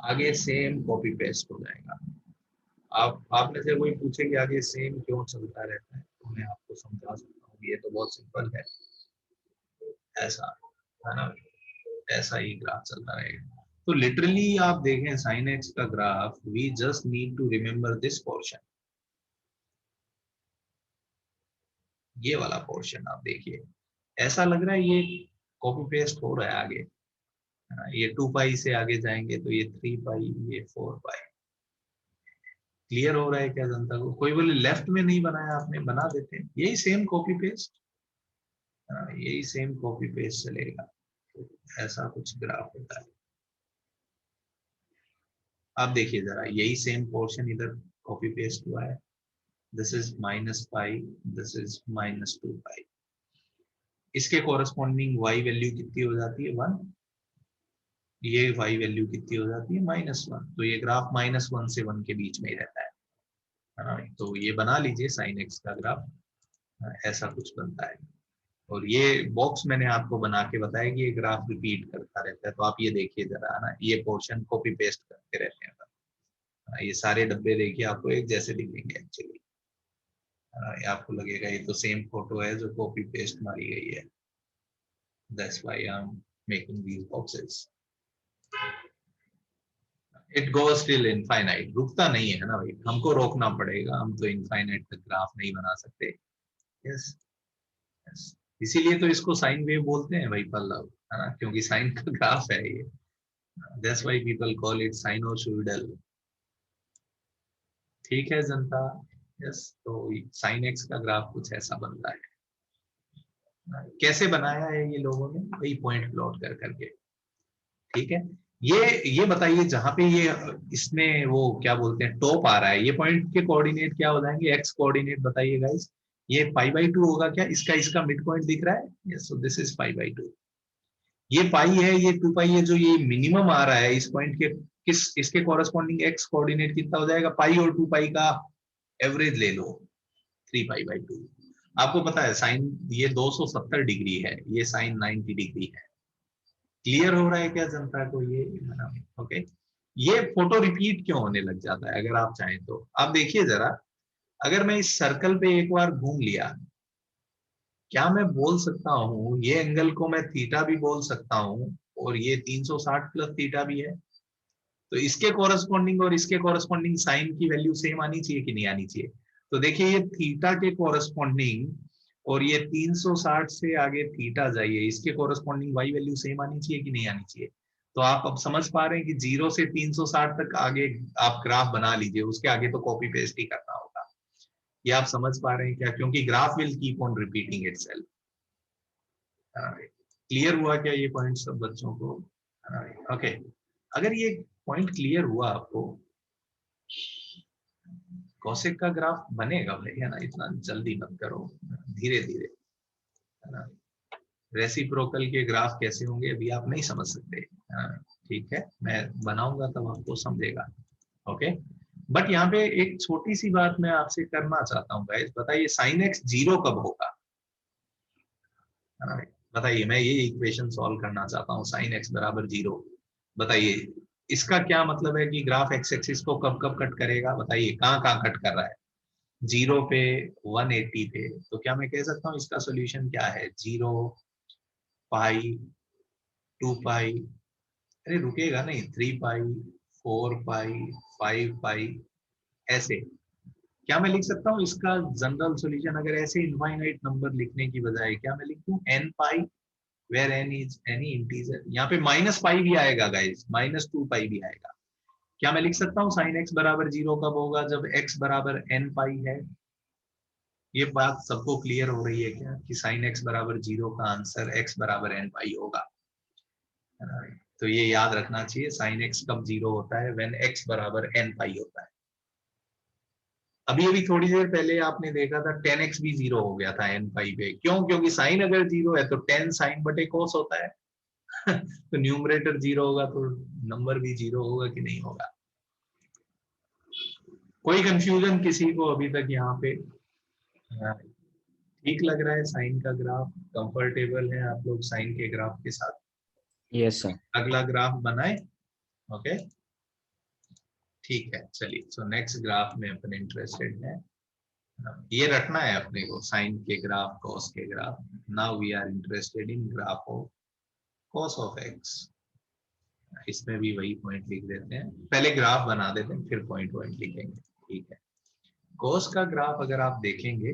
आगे सेम कॉपी पेस्ट हो जाएगा। आप में से कोई पूछे कि आगे सेम क्यों चलता रहता है, तो मैं आपको समझा सकता हूँ। ये तो बहुत सिंपल है, ऐसा, है ना? ऐसा ही ग्राफ चलता रहेगा। तो लिटरली आप देखें साइन एक्स का graph, we just need to remember this portion, ये वाला पोर्शन आप देखिए, ऐसा लग रहा है ये कॉपी पेस्ट हो रहा है आगे, ये 2 पाई से आगे जाएंगे तो ये 3 पाई, ये 4 पाई। क्लियर हो रहा है क्या जनता को? कोई बोले लेफ्ट में नहीं बनाया आपने, बना देते हैं, यही सेम कॉपी पेस्ट, यही सेम कॉपी पेस्ट चलेगा। तो ऐसा कुछ ग्राफ होता है। आप देखिए जरा, यही सेम पोर्शन इधर कॉपी पेस्ट हुआ है, this is minus pi, this is minus 2 पाई। इसके कोरस्पॉन्डिंग y वैल्यू कितनी हो जाती है 1, ये y वैल्यू कितनी हो जाती है -1। तो ये ग्राफ -1 से 1 के बीच में ही रहता है। तो ये बना लीजिए साइन एक्स का ग्राफ, ऐसा कुछ बनता है। और ये बॉक्स मैंने आपको बना के बताया कि ये ग्राफ रिपीट करता रहता है, तो आप ये देखिए जरा, है ना, ये पोर्शन कॉपी पेस्ट करते रहते हैं। ये सारे डब्बे देखिए आपको एक जैसे दिखेंगे एक्चुअली, आपको लगेगा ये तो सेम फोटो है जो कॉपी पेस्ट मारी गई है। That's why I'm making these boxes. It goes till infinite, रुकता नहीं है ना भाई, हमको रोकना पड़ेगा, हम तो इनफाइनाइट तक ग्राफ नहीं बना सकते। yes, yes. इसीलिए तो इसको साइन वेव बोलते हैं भाई पल्लव, है ना, क्योंकि साइन का ग्राफ है ये। That's why people call it sinusoidal। ठीक है जनता? यस, तो साइन एक्स का ग्राफ कुछ ऐसा बनता है। कैसे बनाया है ये लोगों ने? वही पॉइंट प्लॉट कर करके। ठीक है, ये बताइए जहां पे ये इसमें वो क्या बोलते हैं टॉप आ रहा है, ये पॉइंट के कोऑर्डिनेट क्या हो जाएंगे? एक्स कोऑर्डिनेट बताइए गाइस। ये π/2 होगा क्या? इसका मिड पॉइंट दिख रहा है? Yes, so this is π/2। ये पाई है, ये 2 पाई है, जो ये मिनिमम आ रहा है इस पॉइंट के, इसके कॉरेस्पॉन्डिंग एक्स कोऑर्डिनेट कितना हो जाएगा? पाई और 2 पाई का एवरेज ले लो, 3π/2। आपको पता है साइन ये 270 डिग्री है, ये साइन 90 डिग्री है। क्लियर हो रहा है क्या जनता को ये? ओके, ये फोटो रिपीट क्यों होने लग जाता है? अगर आप चाहें तो आप देखिए जरा, अगर मैं इस सर्कल पे एक बार घूम लिया, क्या मैं बोल सकता हूं ये एंगल को मैं थीटा भी बोल सकता हूं, और ये 360 प्लस थीटा भी है? तो इसके कॉरेस्पॉन्डिंग और इसके कॉरेस्पॉन्डिंग साइन की वैल्यू सेम आनी चाहिए कि नहीं आनी चाहिए? तो देखिए ये थीटा के कॉरेस्पॉन्डिंग, और ये 360 से आगे थीटा जाइए, इसके कॉरेस्पॉन्डिंग वाई वैल्यू सेम आनी चाहिए कि नहीं आनी चाहिए? तो आप अब समझ पा रहे हैं कि 0 से 360 तक आगे आप ग्राफ बना लीजिए, उसके आगे तो कॉपी पेस्ट ही करना होगा। ये आप समझ पा रहे हैं क्या? क्योंकि graph will keep on repeating itself. Clear हुआ क्या ये पॉइंट सब बच्चों को? ओके, अगर ये पॉइंट क्लियर हुआ आपको, कॉसेक का ग्राफ बनेगा भाई, है ना, इतना जल्दी मत करो, धीरे धीरे, है ना। रेसिप्रोकल के ग्राफ कैसे होंगे अभी आप नहीं समझ सकते, ठीक है, मैं बनाऊंगा तब आपको समझेगा। ओके, बट यहाँ पे एक छोटी सी बात मैं आपसे करना चाहता हूँ गाइस, बताइए साइन एक्स 0 कब होगा? बताइए, मैं ये इक्वेशन सॉल्व करना चाहता हूँ, साइन एक्स बराबर 0। बताइए इसका क्या मतलब है कि ग्राफ एक्स एक्सिस को कब कब कट करेगा? बताइए कहाँ कहाँ कट कर रहा है? 0 पे, 180 पे। तो क्या मैं कह सकता हूँ इसका सोल्यूशन क्या है? 0, पाई, 2 पाई, अरे रुकेगा नहीं, 3 पाई, 4 पाई, 5 पाई, ऐसे। क्या मैं लिख सकता हूँ इसका जनरल सॉल्यूशन? अगर ऐसे इनफाइनाइट नंबर लिखने की बजाय क्या मैं लिख दूं n pi, where n is any integer. यहाँ पे माइनस पाई भी आएगा गाइस, -2 पाई भी आएगा। क्या मैं लिख सकता हूँ साइन x बराबर 0 कब होगा? जब x बराबर n पाई है। ये बात सबको क्लियर हो रही है क्या कि साइन x बराबर 0 का आंसर x बराबर n पाई होगा? तो ये याद रखना चाहिए, साइन x कब 0 होता है? व्हेन x बराबर n पाई होता है। अभी थोड़ी देर पहले आपने देखा था 10x भी 0 हो गया था n पाई पे। क्यों? क्योंकि साइन अगर 0 है तो 10 साइन बटे कोस होता है। तो न्यूमरेटर 0 होगा तो नंबर भी 0 होगा कि नहीं होगा? कोई कंफ्यूजन किसी को अभी तक यहाँ पे? ठीक लग रहा है साइन का ग्राफ? कंफर्टेबल है आप लोग साइन के ग्राफ के साथ? Yes sir. अगला ग्राफ बनाए? ओके, ठीक है, चलिए। सो नेक्स्ट ग्राफ में अपन इंटरेस्टेड है, ये रखना है अपने को, साइन के ग्राफ, कॉस के graph. Now we are interested in graph of cos of X. इसमें भी वही पॉइंट लिख देते हैं, पहले ग्राफ बना देते हैं फिर पॉइंट पॉइंट लिखेंगे। ठीक है, कॉस का ग्राफ अगर आप देखेंगे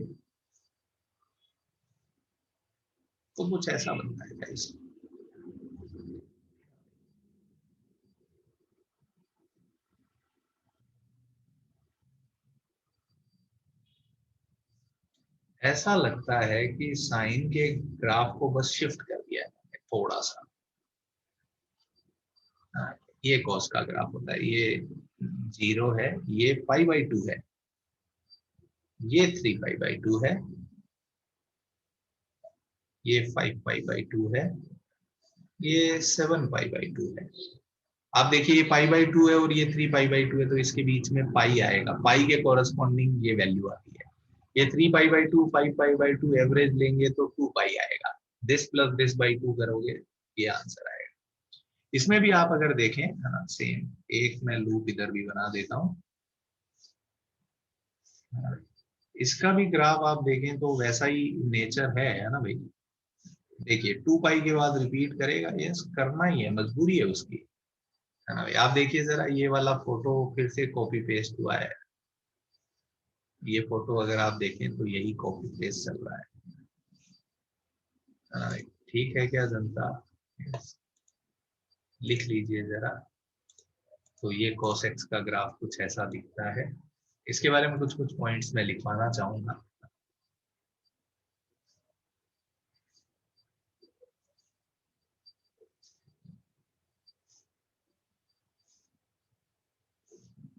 तो कुछ ऐसा बनता है गाइस। ऐसा लगता है कि साइन के ग्राफ को बस शिफ्ट कर दिया है थोड़ा सा। हाँ, ये कॉस का ग्राफ होता है, ये 0 है, ये π/2 है, ये 3π/2 है, ये 5π/2 है, ये 7π/2 है। आप देखिए ये π/2 है और ये 3π/2 है, तो इसके बीच में पाई आएगा, पाई के कॉरस्पॉन्डिंग ये वैल्यू आती है। ये 3π/2 5π/2 एवरेज लेंगे तो 2π आएगा, दिस प्लस दिस बाई 2 करोगे ये आंसर आएगा। इसमें भी आप अगर देखें, हाँ सेम, एक मैं लूप इधर भी बना देता हूं, इसका भी ग्राफ आप देखें तो वैसा ही नेचर है ना भाई। देखिए 2π के बाद रिपीट करेगा, यस करना ही है, मजबूरी है उसकी, है ना भाई। आप देखिए जरा ये वाला फोटो फिर से कॉपी पेस्ट हुआ है, ये फोटो अगर आप देखें तो यही कॉपी पेस्ट चल रहा है ना भाई। ठीक है क्या जनता, yes. लिख लीजिए जरा। तो ये cos x का ग्राफ कुछ ऐसा दिखता है, इसके बारे में कुछ पॉइंट्स मैं लिखवाना चाहूंगा।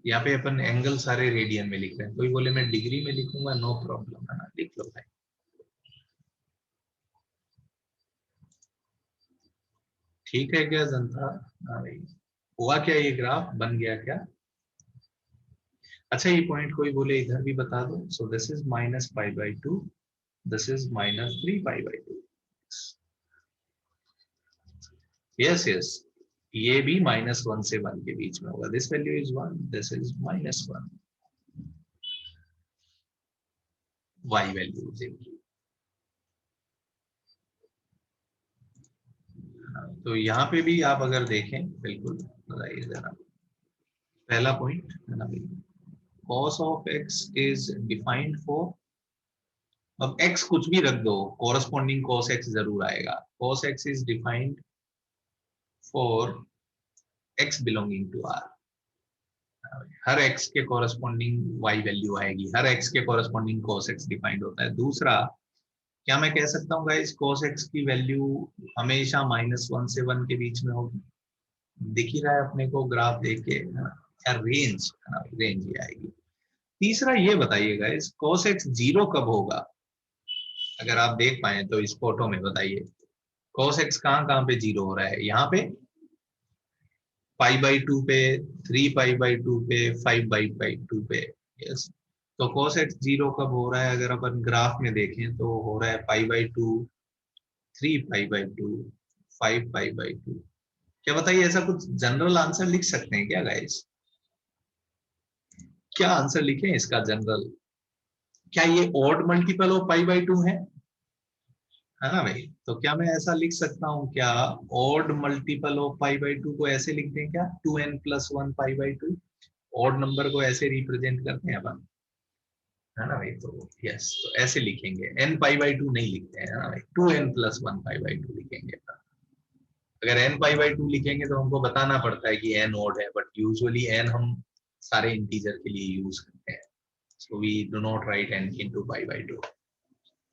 यहाँ पे अपन एंगल सारे रेडियन में लिख रहे हैं, कोई बोले मैं डिग्री में लिखूंगा, नो प्रॉब्लम, है ना, लिख लो भाई। ठीक है क्या जनता, हाँ भाई, हुआ क्या, ये ग्राफ बन गया क्या? अच्छा ये पॉइंट कोई बोले इधर भी बता दो। So this is -π/2, this is -3π/2। Yes yes, ये भी -1 से 1 के बीच में होगा, this value is 1, this is -1, y value इनकी। तो यहाँ पे भी आप अगर देखें, बिल्कुल बताइए जरा, पहला पॉइंट है ना भाई, cos of x is defined for, अब x कुछ भी रख दो, corresponding cos x जरूर आएगा। cos x is defined for x belonging to R, her x के corresponding y वैल्यू आएगी, हर x के corresponding cos x डिफाइंड होता है। दूसरा, क्या मैं कह सकता हूँ गाइस cos x की वैल्यू हमेशा -1 से 1 के बीच में होगी? दिख ही रहा है अपने को ग्राफ देख के, क्या रेंज, रेंज ही आएगी। तीसरा ये बताइए गाइस cos x 0 कब होगा? अगर आप देख पाए तो इस फोटो में बताइए cos x कहाँ पे 0 हो रहा है? यहाँ पे π/2 पे, 3π/2 पे, 5/2 पे, यस। तो cos x 0 कब हो रहा है? अगर अपन ग्राफ में देखें तो हो रहा है π/2, 3π/2, 5π/2। क्या बताइए, ऐसा कुछ जनरल आंसर लिख सकते हैं क्या गाइस? क्या आंसर लिखें इसका जनरल? क्या ये ऑड मल्टीपल ऑफ π/2 है ना भाई? तो क्या मैं ऐसा लिख सकता हूँ क्या, ऑड मल्टीपल ऑफ π/2 को ऐसे लिख दें क्या, 2n + 1 π/2? ऑड नंबर को ऐसे रिप्रेजेंट करते हैं अपन, है ना भाई। तो यस, तो ऐसे लिखेंगे, n π/2 नहीं लिखते हैं, है ना भाई, 2n + 1 π/2 लिखेंगे। अगर n π/2 लिखेंगे तो हमको बताना पड़ता है कि n ऑड है, बट यूजुअली n हम सारे इंटीजर के लिए यूज करते हैं, so we do not write n * π/2।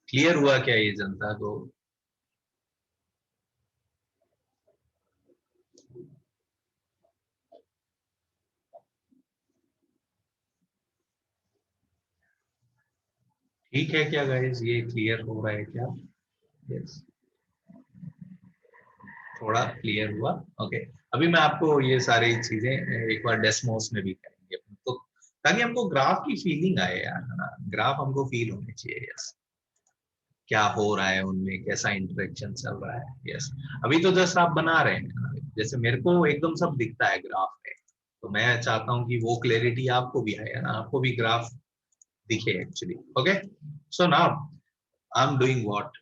Clear हुआ क्या ये जनता को? ठीक है क्या गाइस, ये क्लियर हो रहा है क्या? यस, थोड़ा क्लियर हुआ, ओके। अभी मैं आपको ये सारी चीजें एक बार डेस्मोस में भी करेंगे तो, ताकि हमको ग्राफ की फीलिंग आए यार, है ना, ग्राफ हमको फील होनी चाहिए, यस, क्या हो रहा है उनमें, कैसा इंटरेक्शन चल रहा है, यस। अभी तो जस्ट आप बना रहे हैं, जैसे मेरे को एकदम सब दिखता है ग्राफ में, तो मैं चाहता हूँ कि वो क्लैरिटी आपको भी आए, ना, आपको भी ग्राफ दिखे actually, okay. So now I am doing what,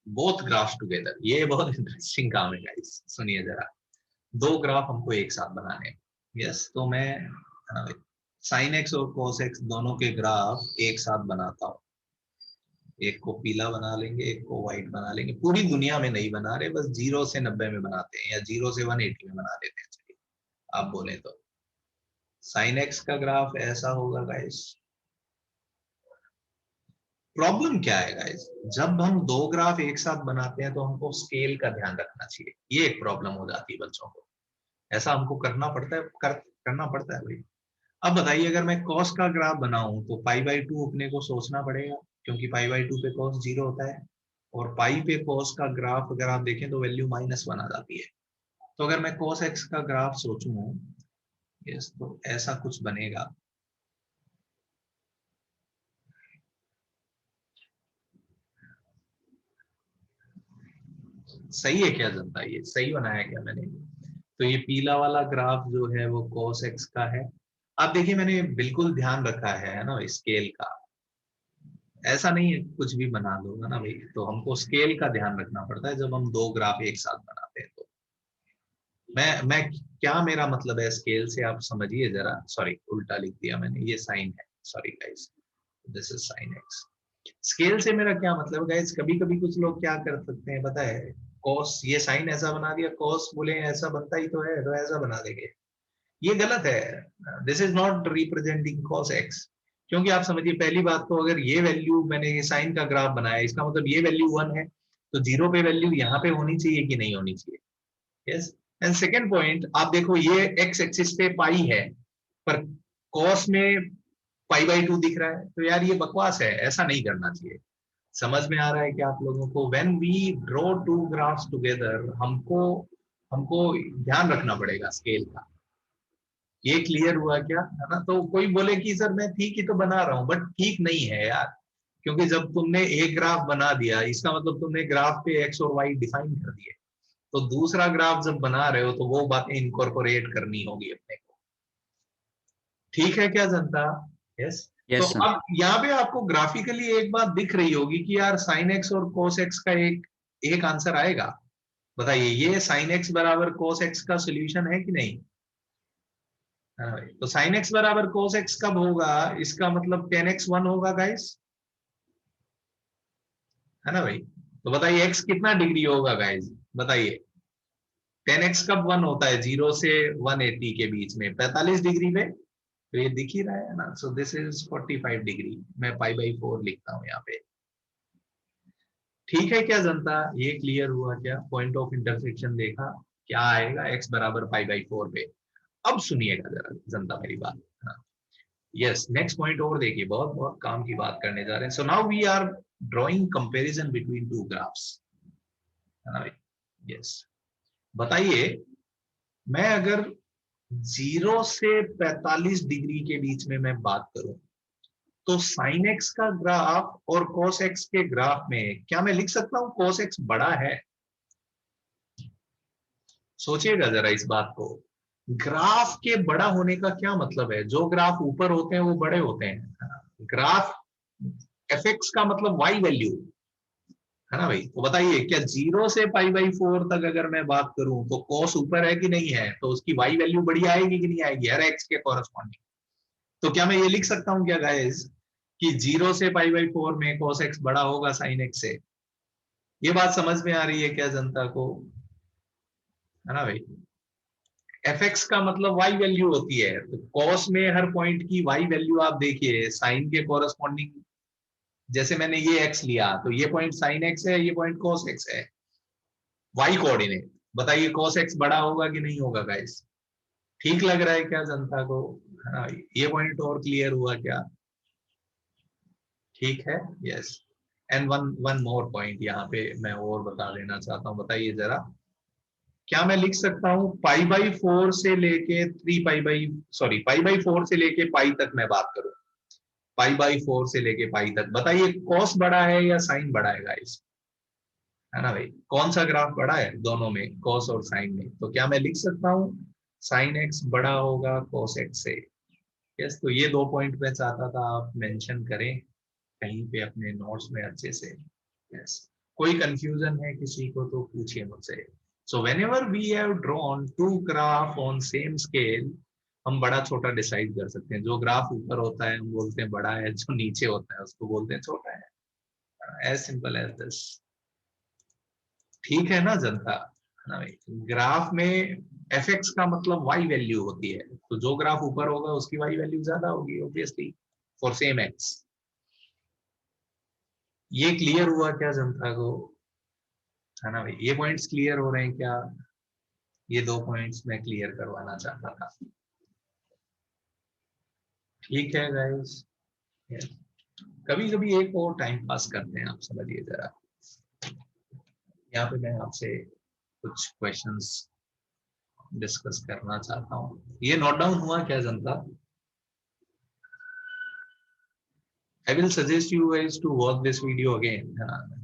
both graphs together. ये बहुत इंटरेस्टिंग काम है गाइस, सुनिए जरा। दो ग्राफ हमको एक साथ बनाने। यस, तो मैं साइन एक्स और कोस एक्स दोनों के ग्राफ एक साथ बनाता हूँ। एक को पीला बना लेंगे, एक को व्हाइट बना लेंगे। पूरी दुनिया में नहीं बना रहे, बस 0 से 90 में बनाते हैं या 0 से 180 में बना देते हैं। चलिए आप बोले तो साइन एक्स का ग्राफ ऐसा होगा गाइस। प्रॉब्लम क्या है गाइस, जब हम दो ग्राफ एक साथ बनाते हैं तो हमको स्केल का ध्यान रखना चाहिए। ये एक प्रॉब्लम हो जाती है बच्चों को, ऐसा हमको करना पड़ता है, करना पड़ता है भाई। अब बताइए, अगर मैं कॉस का ग्राफ बनाऊं तो पाई/2 अपने को सोचना पड़ेगा, क्योंकि पाई/2 पे कॉस 0 होता है, और पाई पे कॉस का ग्राफ अगर आप देखें तो वैल्यू -1 आ जाती है। तो अगर मैं कॉस एक्स का ग्राफ सोचूं, यस, तो ऐसा कुछ बनेगा। सही है क्या जनता, ये सही बनाया क्या मैंने? तो ये पीला वाला ग्राफ जो है वो cos x का है। आप देखिए मैंने बिल्कुल ध्यान रखा है ना स्केल का, ऐसा नहीं है कुछ भी बना दो है ना भाई। तो हमको स्केल का ध्यान रखना पड़ता है जब हम दो ग्राफ एक साथ बनाते हैं। तो मैं क्या मेरा मतलब है स्केल से, आप समझिए जरा। सॉरी, उल्टा लिख दिया मैंने, ये साइन है, sorry guys, this is sine x. Scale से मेरा क्या मतलब गाइस, कभी कभी कुछ लोग क्या कर सकते हैं पता है, कॉस, ये साइन ऐसा बना दिया, कॉस बोले ऐसा बनता ही तो है, तो ऐसा बना देंगे। ये गलत है। This is not representing cos x. क्योंकि आप समझिए, पहली बात तो अगर ये वैल्यू, मैंने ये साइन का ग्राफ बनाया, इसका मतलब ये वैल्यू 1 है, तो 0 पे वैल्यू यहाँ पे होनी चाहिए कि नहीं होनी चाहिए? यस। एंड सेकेंड पॉइंट, आप देखो ये एक्स एक्सिस पे पाई है, पर कॉस में पाई/2 दिख रहा है, तो यार ये बकवास है, ऐसा नहीं करना चाहिए। समझ में आ रहा है कि आप लोगों को, when we draw two graphs together, हमको हमको ध्यान रखना पड़ेगा स्केल का। ये क्लियर हुआ क्या, है ना? तो कोई बोले कि सर मैं ठीक ही तो बना रहा हूं, बट ठीक नहीं है यार। क्योंकि जब तुमने एक ग्राफ बना दिया, इसका मतलब तुमने ग्राफ पे एक्स और वाई डिफाइन कर दिए, तो दूसरा ग्राफ जब बना रहे हो तो वो बातें इनकॉर्पोरेट करनी होगी अपने को। ठीक है क्या जनता? यस। तो यस सर। अब यहाँ पे आपको ग्राफिकली एक बात दिख रही होगी कि यार साइन एक्स और कोस एक्स का एक एक आंसर आएगा। बताइए, ये साइन एक्स बराबर कोस एक्स का सोल्यूशन है कि नहीं? हाँ भाई, तो साइन एक्स बराबर कोस एक्स कब होगा? इसका मतलब टेन एक्स 1 होगा गाइस, है ना भाई? तो बताइए एक्स कितना डिग्री होगा गाइस, बताइए। टेन एक्स कब 1 होता है? 0 से 180 के बीच में, 45 डिग्री पे। तो ये दिख ही रहा है ना, सो दिस इज 45 डिग्री। मैं पाई/4 लिखता हूँ यहाँ पे। ठीक है क्या जनता, ये क्लियर हुआ क्या? पॉइंट ऑफ इंटरसेक्शन देखा, क्या आएगा एक्स बराबर पाई/4 पे। अब सुनिएगा जरा जनता मेरी बात। हाँ, यस, नेक्स्ट पॉइंट और देखिए, बहुत बहुत काम की बात करने जा रहे हैं। So now we are drawing comparison between two graphs, है ना भाई? यस। बताइए, मैं अगर 0 से 45 डिग्री के बीच में मैं बात करूं, तो साइन एक्स का ग्राफ और कॉस एक्स के ग्राफ में क्या मैं लिख सकता हूं कॉस एक्स बड़ा है? सोचिएगा जरा इस बात को। ग्राफ के बड़ा होने का क्या मतलब है? जो ग्राफ ऊपर होते हैं वो बड़े होते हैं। ग्राफ एफ एक्स का मतलब वाई वैल्यू, है ना भाई? तो बताइए, क्या 0 से पाई/4 तक अगर मैं बात करूं तो कॉस ऊपर है कि नहीं है, तो उसकी वाई वैल्यू बड़ी आएगी कि नहीं आएगी, हर एक्स के कॉरेस्पॉन्डिंग? तो क्या मैं ये लिख सकता हूं क्या गाइस कि 0 से पाई/4 में cos x बड़ा होगा sin x से? ये बात समझ में आ रही है क्या जनता को, है ना भाई? एफ एक्स का मतलब वाई वैल्यू होती है, तो cos में हर पॉइंट की वाई वैल्यू आप देखिए साइन के कॉरेस्पॉन्डिंग। जैसे मैंने ये x लिया, तो ये पॉइंट sin x है, ये पॉइंट cos x है, वाई कोऑर्डिनेट। बताइए cos x बड़ा होगा कि नहीं होगा गाइस? ठीक लग रहा है क्या जनता को, है ना? ये पॉइंट और क्लियर हुआ क्या? ठीक है, yes. And one one more point यहाँ पे मैं और बता देना चाहता हूँ, बताइए जरा। क्या मैं लिख सकता हूँ पाई/4 से लेके पाई/4 से लेके पाई तक मैं बात करूं, पाई/4 से लेके पाई तक, बताइए कॉस बड़ा है या साइन बड़ा है गाइस, है ना भाई? कौन सा ग्राफ बड़ा है दोनों में, कॉस और साइन में? तो क्या मैं लिख सकता हूँ साइन एक्स बड़ा होगा कॉस एक्स से? यस। तो ये दो पॉइंट मैं चाहता था आप मेंशन करें कहीं पे अपने नोट्स में अच्छे से। यस। कोई कंफ्यूजन है किसी को तो पूछिए मुझसे। So whenever we have drawn two graph on same scale, हम बड़ा छोटा डिसाइड कर सकते हैं। जो ग्राफ ऊपर होता है हम बोलते हैं बड़ा है, जो नीचे होता है उसको बोलते हैं छोटा है। As simple as this. ठीक है ना जनता, है ना भाई। ग्राफ में एफ एक्स का मतलब वाई वैल्यू होती है, तो जो ग्राफ ऊपर होगा उसकी वाई वैल्यू ज्यादा होगी ऑब्वियसली फॉर सेम एक्स। ये क्लियर हुआ क्या जनता को, है ना भाई। ये पॉइंट्स क्लियर हो रहे हैं क्या? ये दो पॉइंट्स मैं क्लियर करवाना चाहता था। ठीक है गाइस, कभी कभी एक और टाइम पास करते हैं, आप समझिए जरा। यहाँ पे मैं आपसे कुछ क्वेश्चंस डिस्कस करना चाहता हूँ। ये नोट डाउन हुआ क्या जनता? I will suggest you guys to watch this video again,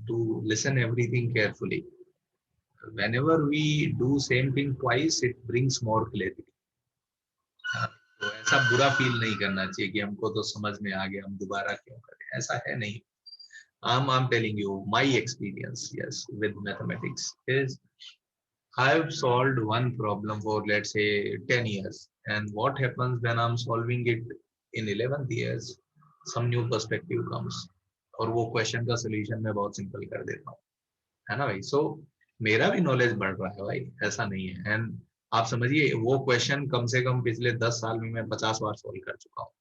to listen everything carefully. Whenever we do same thing twice, it brings more clarity. तो ऐसा बुरा फील नहीं करना चाहिए कि हमको तो समझ में आ गया, हम दोबारा क्यों करें, ऐसा है नहीं। I'm telling you my experience, yes, with mathematics is I've solved one problem for let's say 10 years, and what happens when I'm solving it in 11th years, some new perspective comes, और वो question का solution मैं बहुत simple कर देता हूँ, है ना भाई। सो मेरा भी नॉलेज बढ़ रहा है भाई, ऐसा नहीं है। एंड आप समझिए वो क्वेश्चन कम से कम पिछले 10 साल में मैं 50 बार सॉल्व कर चुका हूँ,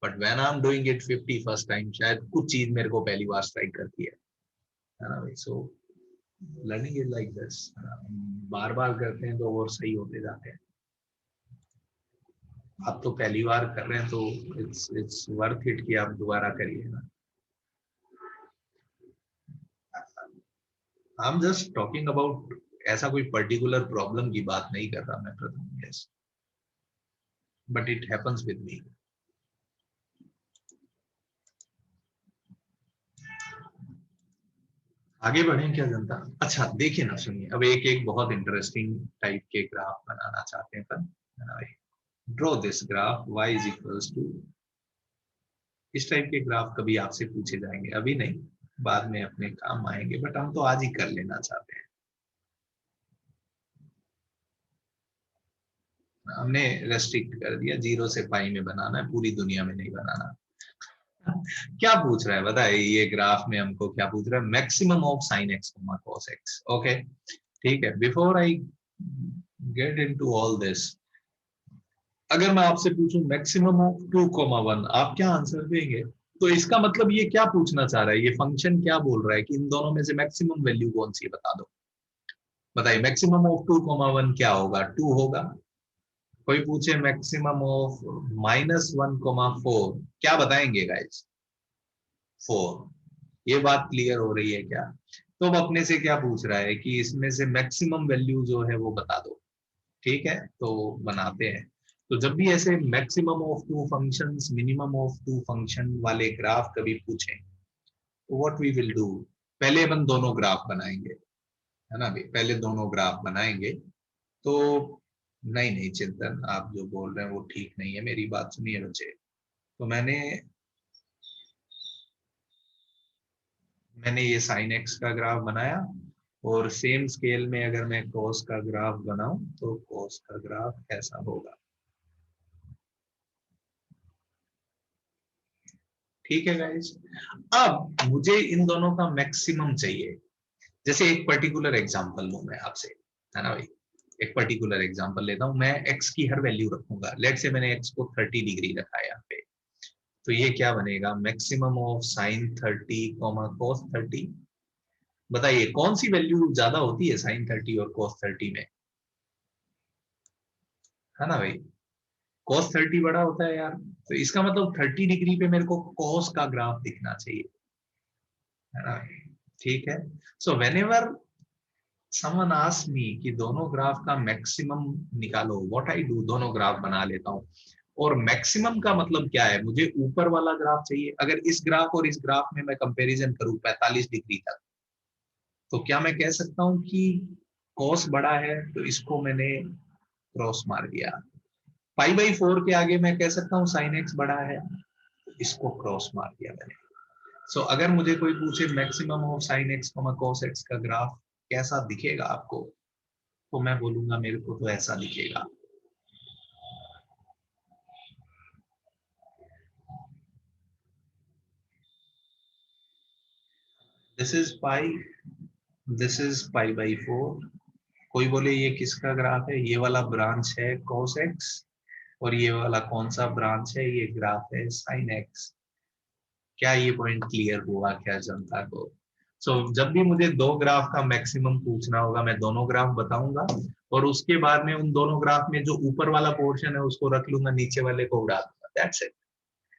but when I am doing it 50 first time, शायद कुछ चीज मेरे को पहली बार स्ट्राइक करती है ना भाई। So learning is like this, बार बार करते हैं तो और सही होते जाते हैं। आप तो पहली बार कर रहे हैं तो इट्स वर्थ इट कि आप दोबारा करिए ना। I am just talking about, ऐसा कोई पर्टिकुलर प्रॉब्लम की बात नहीं कर रहा मैं प्रथम, yes, but it happens with me. आगे बढ़ें क्या जनता? अच्छा देखिए ना, सुनिए, अब एक एक बहुत इंटरेस्टिंग टाइप के ग्राफ बनाना चाहते हैं अपन, है ना भाई। Draw this graph y is equals to, इस टाइप के ग्राफ कभी आपसे पूछे जाएंगे, अभी नहीं, बाद में अपने काम आएंगे, बट हम तो आज ही कर लेना चाहते हैं। हमने रेस्ट्रिक्ट कर दिया, 0 से पाई में बनाना है, पूरी दुनिया में नहीं बनाना। क्या पूछ रहा है बताइए, ये ग्राफ में हमको क्या पूछ रहा है? Maximum of sine x cos x. Okay ठीक है, before I get into all this, अगर मैं आपसे पूछूं मैक्सिमम ऑफ 2,1, आप क्या आंसर देंगे? तो इसका मतलब ये क्या पूछना चाह रहा है, ये फंक्शन क्या बोल रहा है कि इन दोनों में से मैक्सिमम वैल्यू कौन सी है, बता दो। बताइए मैक्सिमम ऑफ 2,1 क्या होगा? 2 होगा। कोई पूछे मैक्सिमम ऑफ -1,4, क्या बताएंगे गाइस? 4। ये बात क्लियर हो रही है क्या? तो अब अपने से क्या पूछ रहा है कि इसमें से मैक्सिमम वैल्यू जो है वो बता दो। ठीक है, तो बनाते हैं। तो जब भी ऐसे maximum of 2 functions, minimum of 2 function वाले ग्राफ कभी पूछें, तो व्हाट वी विल डू, पहले अपन दोनों ग्राफ बनाएंगे, है ना भाई, पहले दोनों ग्राफ बनाएंगे। तो नहीं नहीं चिंतन, आप जो बोल रहे हैं वो ठीक नहीं है, मेरी बात सुनिए बच्चे। तो मैंने ये साइन एक्स का ग्राफ बनाया, और सेम स्केल में अगर मैं कॉस का ग्राफ बनाऊं तो कॉस का ग्राफ कैसा होगा। ठीक है गाइस, अब मुझे इन दोनों का मैक्सिमम चाहिए। जैसे एक पर्टिकुलर एग्जांपल लूं मैं आपसे, है ना भाई, एक पर्टिकुलर एग्जांपल लेता हूं मैं। एक्स की हर वैल्यू रखूंगा, लेट से मैंने एक्स को 30 डिग्री रखा है यहाँ पे, तो ये क्या बनेगा? Maximum of sine 30 cos 30। बताइए कौन सी वैल्यू ज्यादा होती है साइन 30 और कॉस 30 में, है ना भाई? कॉस 30 बड़ा होता है यार, तो इसका मतलब 30 डिग्री पे मेरे को कॉस का ग्राफ दिखना चाहिए, है ना? ठीक है, so whenever someone ask me कि दोनों ग्राफ का मैक्सिमम निकालो, व्हाट आई डू, दोनों ग्राफ बना लेता हूं। और मैक्सिमम का मतलब क्या है? मुझे ऊपर वाला ग्राफ चाहिए। अगर इस ग्राफ और इस ग्राफ में मैं कंपैरिजन करूं 45 डिग्री तक, तो क्या मैं कह सकता हूं कि कॉस बड़ा है, तो इसको मैंने क्रॉस मार दिया। π/4 के आगे मैं कह सकता हूँ साइन एक्स बड़ा है, इसको क्रॉस मार दिया मैंने। सो अगर मुझे कोई पूछे maximum of sine x cos x का ग्राफ कैसा दिखेगा आपको, तो मैं बोलूंगा मेरे को तो ऐसा दिखेगा। This is pi, this is pi by 4। कोई बोले ये किसका ग्राफ है, ये वाला ब्रांच है cos x, और ये वाला कौन सा ब्रांच है, ये ग्राफ है sin x। क्या ये पॉइंट क्लियर हुआ क्या जनता को? सो जब भी मुझे दो ग्राफ का मैक्सिमम पूछना होगा मैं दोनों ग्राफ बताऊंगा, और उसके बाद में उन दोनों ग्राफ में जो ऊपर वाला पोर्शन है उसको रख लूंगा, नीचे वाले को उड़ा दूंगा। दैट्स इट,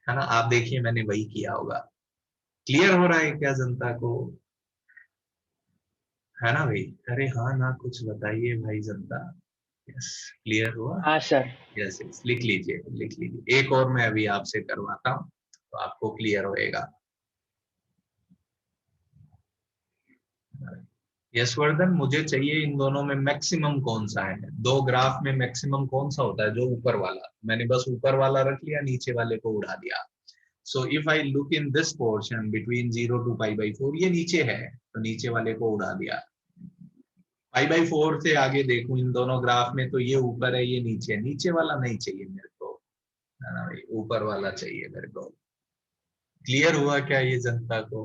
है ना। आप देखिए मैंने वही किया होगा। क्लियर हो रहा है क्या जनता को? है ना भाई? अरे हाँ ना, कुछ बताइए भाई जनता। यस, क्लियर हुआ? हाँ सर। यस यस, लिख लीजिए लिख लीजिए। एक और मैं अभी आपसे करवाता हूँ तो आपको क्लियर होएगा। यशवर्धन, मुझे चाहिए इन दोनों में मैक्सिमम कौन सा है। दो ग्राफ में मैक्सिमम कौन सा होता है? जो ऊपर वाला। मैंने बस ऊपर वाला रख लिया, नीचे वाले को उड़ा दिया। So if I look in this portion between 0 to π/4, ये नीचे है तो नीचे वाले को उड़ा दिया। π/4 से आगे देखूं इन दोनों ग्राफ में तो ये ऊपर है, ये नीचे है। नीचे वाला नहीं चाहिए मेरे को, है ना भाई, ऊपर वाला चाहिए मेरे को। क्लियर हुआ क्या ये जनता को?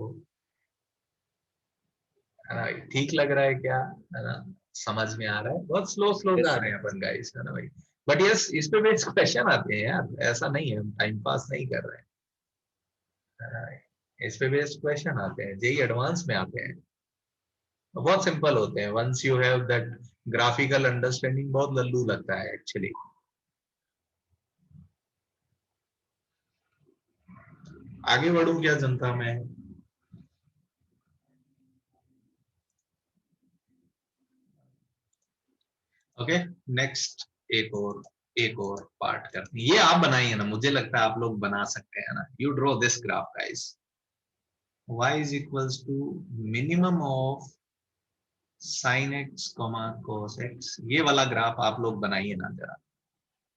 है ना भाई? ठीक लग रहा है क्या? है ना? समझ में आ रहा है? बहुत स्लो स्लो Yes, जा sir. रहे हैं अपन गाइस, है ना भाई। बट यस, इस पे बेस्ड क्वेश्चन आते हैं यार, ऐसा नहीं है हम टाइम पास नहीं कर रहे हैं, है ना भाई। इस पे बेस्ड क्वेश्चन आते हैं, जेई एडवांस में आते हैं, बहुत सिंपल होते हैं। Once you have that graphical understanding, बहुत लल्लू लगता है एक्चुअली। आगे बढ़ूं क्या जनता में? ओके, नेक्स्ट एक और पार्ट करते हैं। ये आप बनाइए ना, मुझे लगता है आप लोग बना सकते हैं ना। You draw this graph guys. y is equals to minimum of sin x, cos x। ये वाला ग्राफ आप लोग बनाइए ना जरा।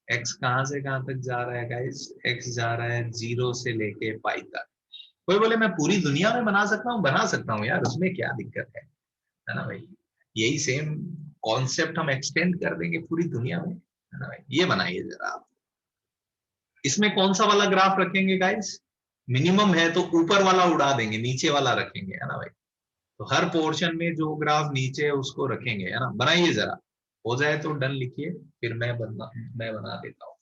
x कहां से कहां तक जा रहा है गाइस? x जा रहा है 0 से लेके पाई तक। कोई बोले मैं पूरी दुनिया में बना सकता हूँ, बना सकता हूँ यार, उसमें क्या दिक्कत है ना भाई। यही सेम कॉन्सेप्ट हम एक्सटेंड कर देंगे पूरी दुनिया में, है ना भाई। ये बनाइए जरा आप। इसमें कौन सा वाला ग्राफ रखेंगे गाइस? मिनिमम है तो ऊपर वाला उड़ा देंगे, नीचे वाला रखेंगे, है ना भाई। तो हर पोर्शन में जो ग्राफ नीचे है उसको रखेंगे, है ना। बनाइए जरा, हो जाए तो डन लिखिए, फिर मैं बना देता हूँ।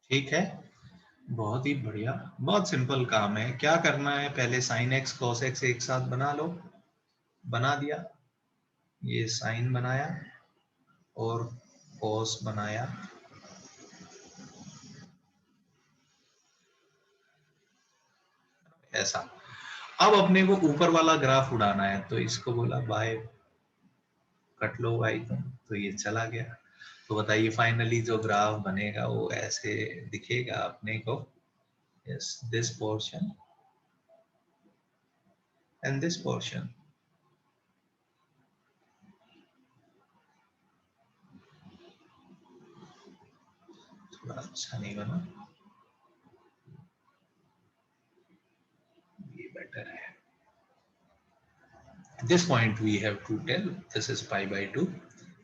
ठीक है, बहुत ही बढ़िया, बहुत सिंपल काम है। क्या करना है, पहले साइन एक्स कॉस एक्स एक साथ बना लो। बना दिया, ये साइन बनाया और कॉस बनाया। ऐसा। अब अपने को ऊपर वाला ग्राफ उड़ाना है, तो इसको बोला बाय कट लो भाई तुम, तो ये चला गया। तो बताइए फाइनली जो ग्राफ बनेगा वो ऐसे दिखेगा अपने को। Yes, this portion and this portion. थोड़ा अच्छा नहीं बना, ये बेटर है। This point we have to tell this is π/2,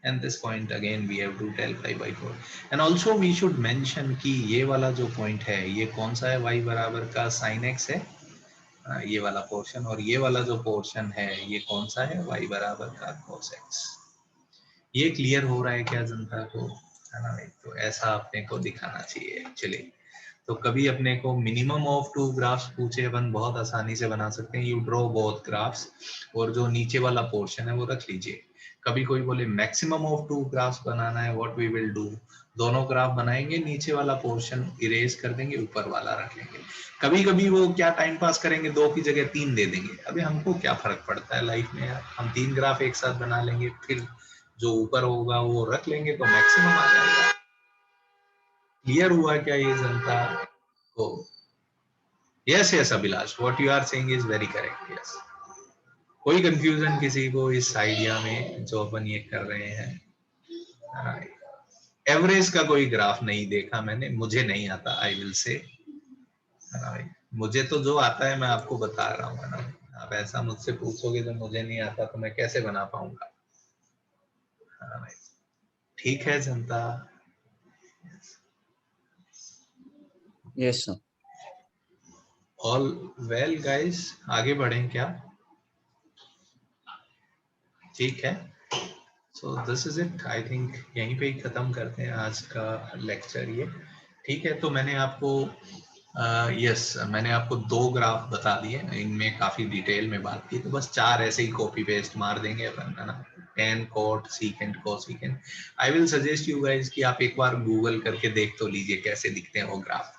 and this point again we have to tell π/4, and also we should mention कि ये वाला जो point है ये कौन सा है, y बराबर का sin x है, ये वाला पोर्शन, और ये वाला जो पोर्शन है ये कौन सा है, y बराबर का cos x। ये क्लियर हो रहा है क्या जनता को? है ना भाई। तो ऐसा अपने को दिखाना चाहिए एक्चुअली। तो कभी अपने को मिनिमम ऑफ टू ग्राफ्स पूछे, अपन बहुत आसानी से बना सकते हैं। यू ड्रॉ बोथ ग्राफ्स, और जो नीचे वाला पोर्शन है वो रख लीजिए। कभी कोई बोले मैक्सिमम ऑफ टू ग्राफ्स बनाना है, व्हाट वी विल डू, दोनों ग्राफ बनाएंगे, नीचे वाला पोर्शन इरेज कर देंगे, ऊपर वाला रख लेंगे। कभी कभी वो क्या टाइम पास करेंगे, 2 की जगह 3 दे देंगे। अभी हमको क्या फर्क पड़ता है लाइफ में यार, हम 3 ग्राफ एक साथ बना लेंगे, फिर जो ऊपर होगा वो रख लेंगे तो मैक्सिमम आ जाएगा। क्लियर हुआ क्या ये जनता को? Yes, yes, Abhilash, what you are saying is very correct. Yes. कोई कंफ्यूजन किसी को इस आइडिया में जो अपन ये कर रहे हैं? एवरेज का कोई ग्राफ नहीं देखा मैंने, मुझे नहीं आता, आई विल से, मुझे तो जो आता है मैं आपको बता रहा हूँ, है ना। आप ऐसा मुझसे पूछोगे जो मुझे नहीं आता तो मैं कैसे बना पाऊंगा? ठीक है जनता? Yes sir. All well guys, आगे बढ़ें क्या? ठीक है, सो this is it, I think यहीं पे ही खत्म करते हैं आज का लेक्चर ये। ठीक है, तो मैंने आपको मैंने आपको 2 ग्राफ बता दिए, इनमें काफी डिटेल में बात की, तो बस 4 ऐसे ही कॉपी पेस्ट मार देंगे अपन, है ना। tan, cot, secant, cosecant। I will suggest you guys कि आप एक बार गूगल करके देख तो लीजिए कैसे दिखते हैं वो ग्राफ,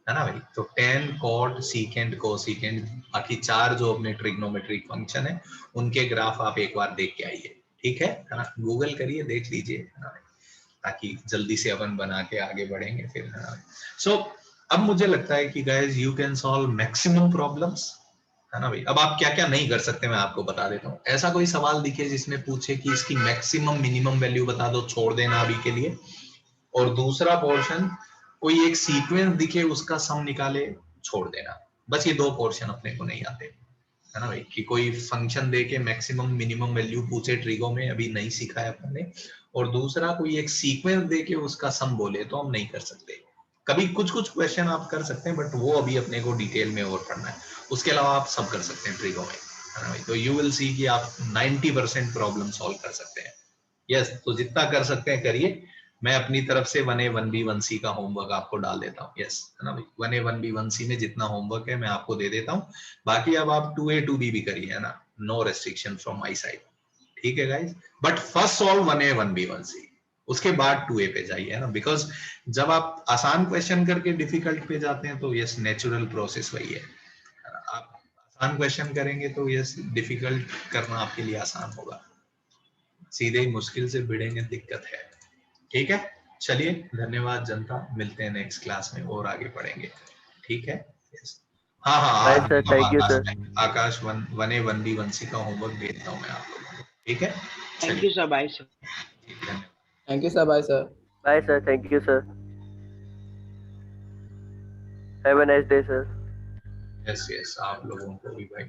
है ना भाई। तो tan, cot, secant, cosecant, बाकी 4 जो अपने ट्रिग्नोमेट्रिक फंक्शन है उनके ग्राफ आप एक बार देख के आइए, ठीक है ना। गूगल करिए, देख लीजिए, है ना, ताकि जल्दी से अपन बना के आगे बढ़ेंगे फिर, है ना। सो अब मुझे लगता है कि guys you can solve maximum problems, है ना भाई। अब आप क्या क्या नहीं कर सकते मैं आपको बता देता हूँ। ऐसा कोई सवाल दिखे जिसमें पूछे कि इसकी मैक्सिमम मिनिमम वैल्यू बता दो, छोड़ देना अभी के लिए। और दूसरा पोर्शन, कोई एक सीक्वेंस दिखे उसका सम निकाले, छोड़ देना। बस ये 2 पोर्शन अपने को नहीं आते, है ना भाई। कि कोई फंक्शन दे के मैक्सिमम मिनिमम वैल्यू पूछे ट्रिगो में, अभी नहीं सीखा है अपन ने। और दूसरा, कोई एक सीक्वेंस दे के उसका सम बोले तो हम नहीं कर सकते। कभी कुछ कुछ क्वेश्चन आप कर सकते हैं, बट वो अभी अपने को डिटेल में और पढ़ना है। उसके अलावा आप सब कर सकते हैं ट्रिगो में, है ना भाई। तो यू विल सी कि आप 90% प्रॉब्लम सॉल्व कर सकते हैं। यस, तो जितना कर सकते हैं करिए। मैं अपनी तरफ से 1A 1B 1C का होमवर्क आपको डाल देता हूँ। यस, है ना भाई। 1A 1B 1C में जितना होमवर्क है मैं आपको दे देता हूँ। बाकी अब आप 2A 2B भी करिए, है ना। No restriction from my side, ठीक है guys. But first solve 1A 1B 1C, उसके बाद 2A पे जाइए, है ना। बिकॉज जब आप आसान क्वेश्चन करके डिफिकल्ट पे जाते हैं तो यस, नेचुरल प्रोसेस वही है। आप आसान क्वेश्चन करेंगे तो यस, डिफिकल्ट करना आपके लिए आसान होगा। सीधे ही मुश्किल से भिड़ेंगे, दिक्कत है। ठीक है, चलिए, धन्यवाद जनता, मिलते हैं नेक्स्ट क्लास में और आगे पढ़ेंगे, ठीक है। yes. हाँ हाँ, बाय आज sir, thank you sir. Akash 1A 1B 1C का होमवर्क भेजता हूँ मैं आप लोगों को, ठीक है। Thank you sir, bye sir. धन्यवाद। Thank you sir, bye sir. Bye sir, thank you sir. Have a nice day sir. Yes yes, आप लोगों को भी भाई।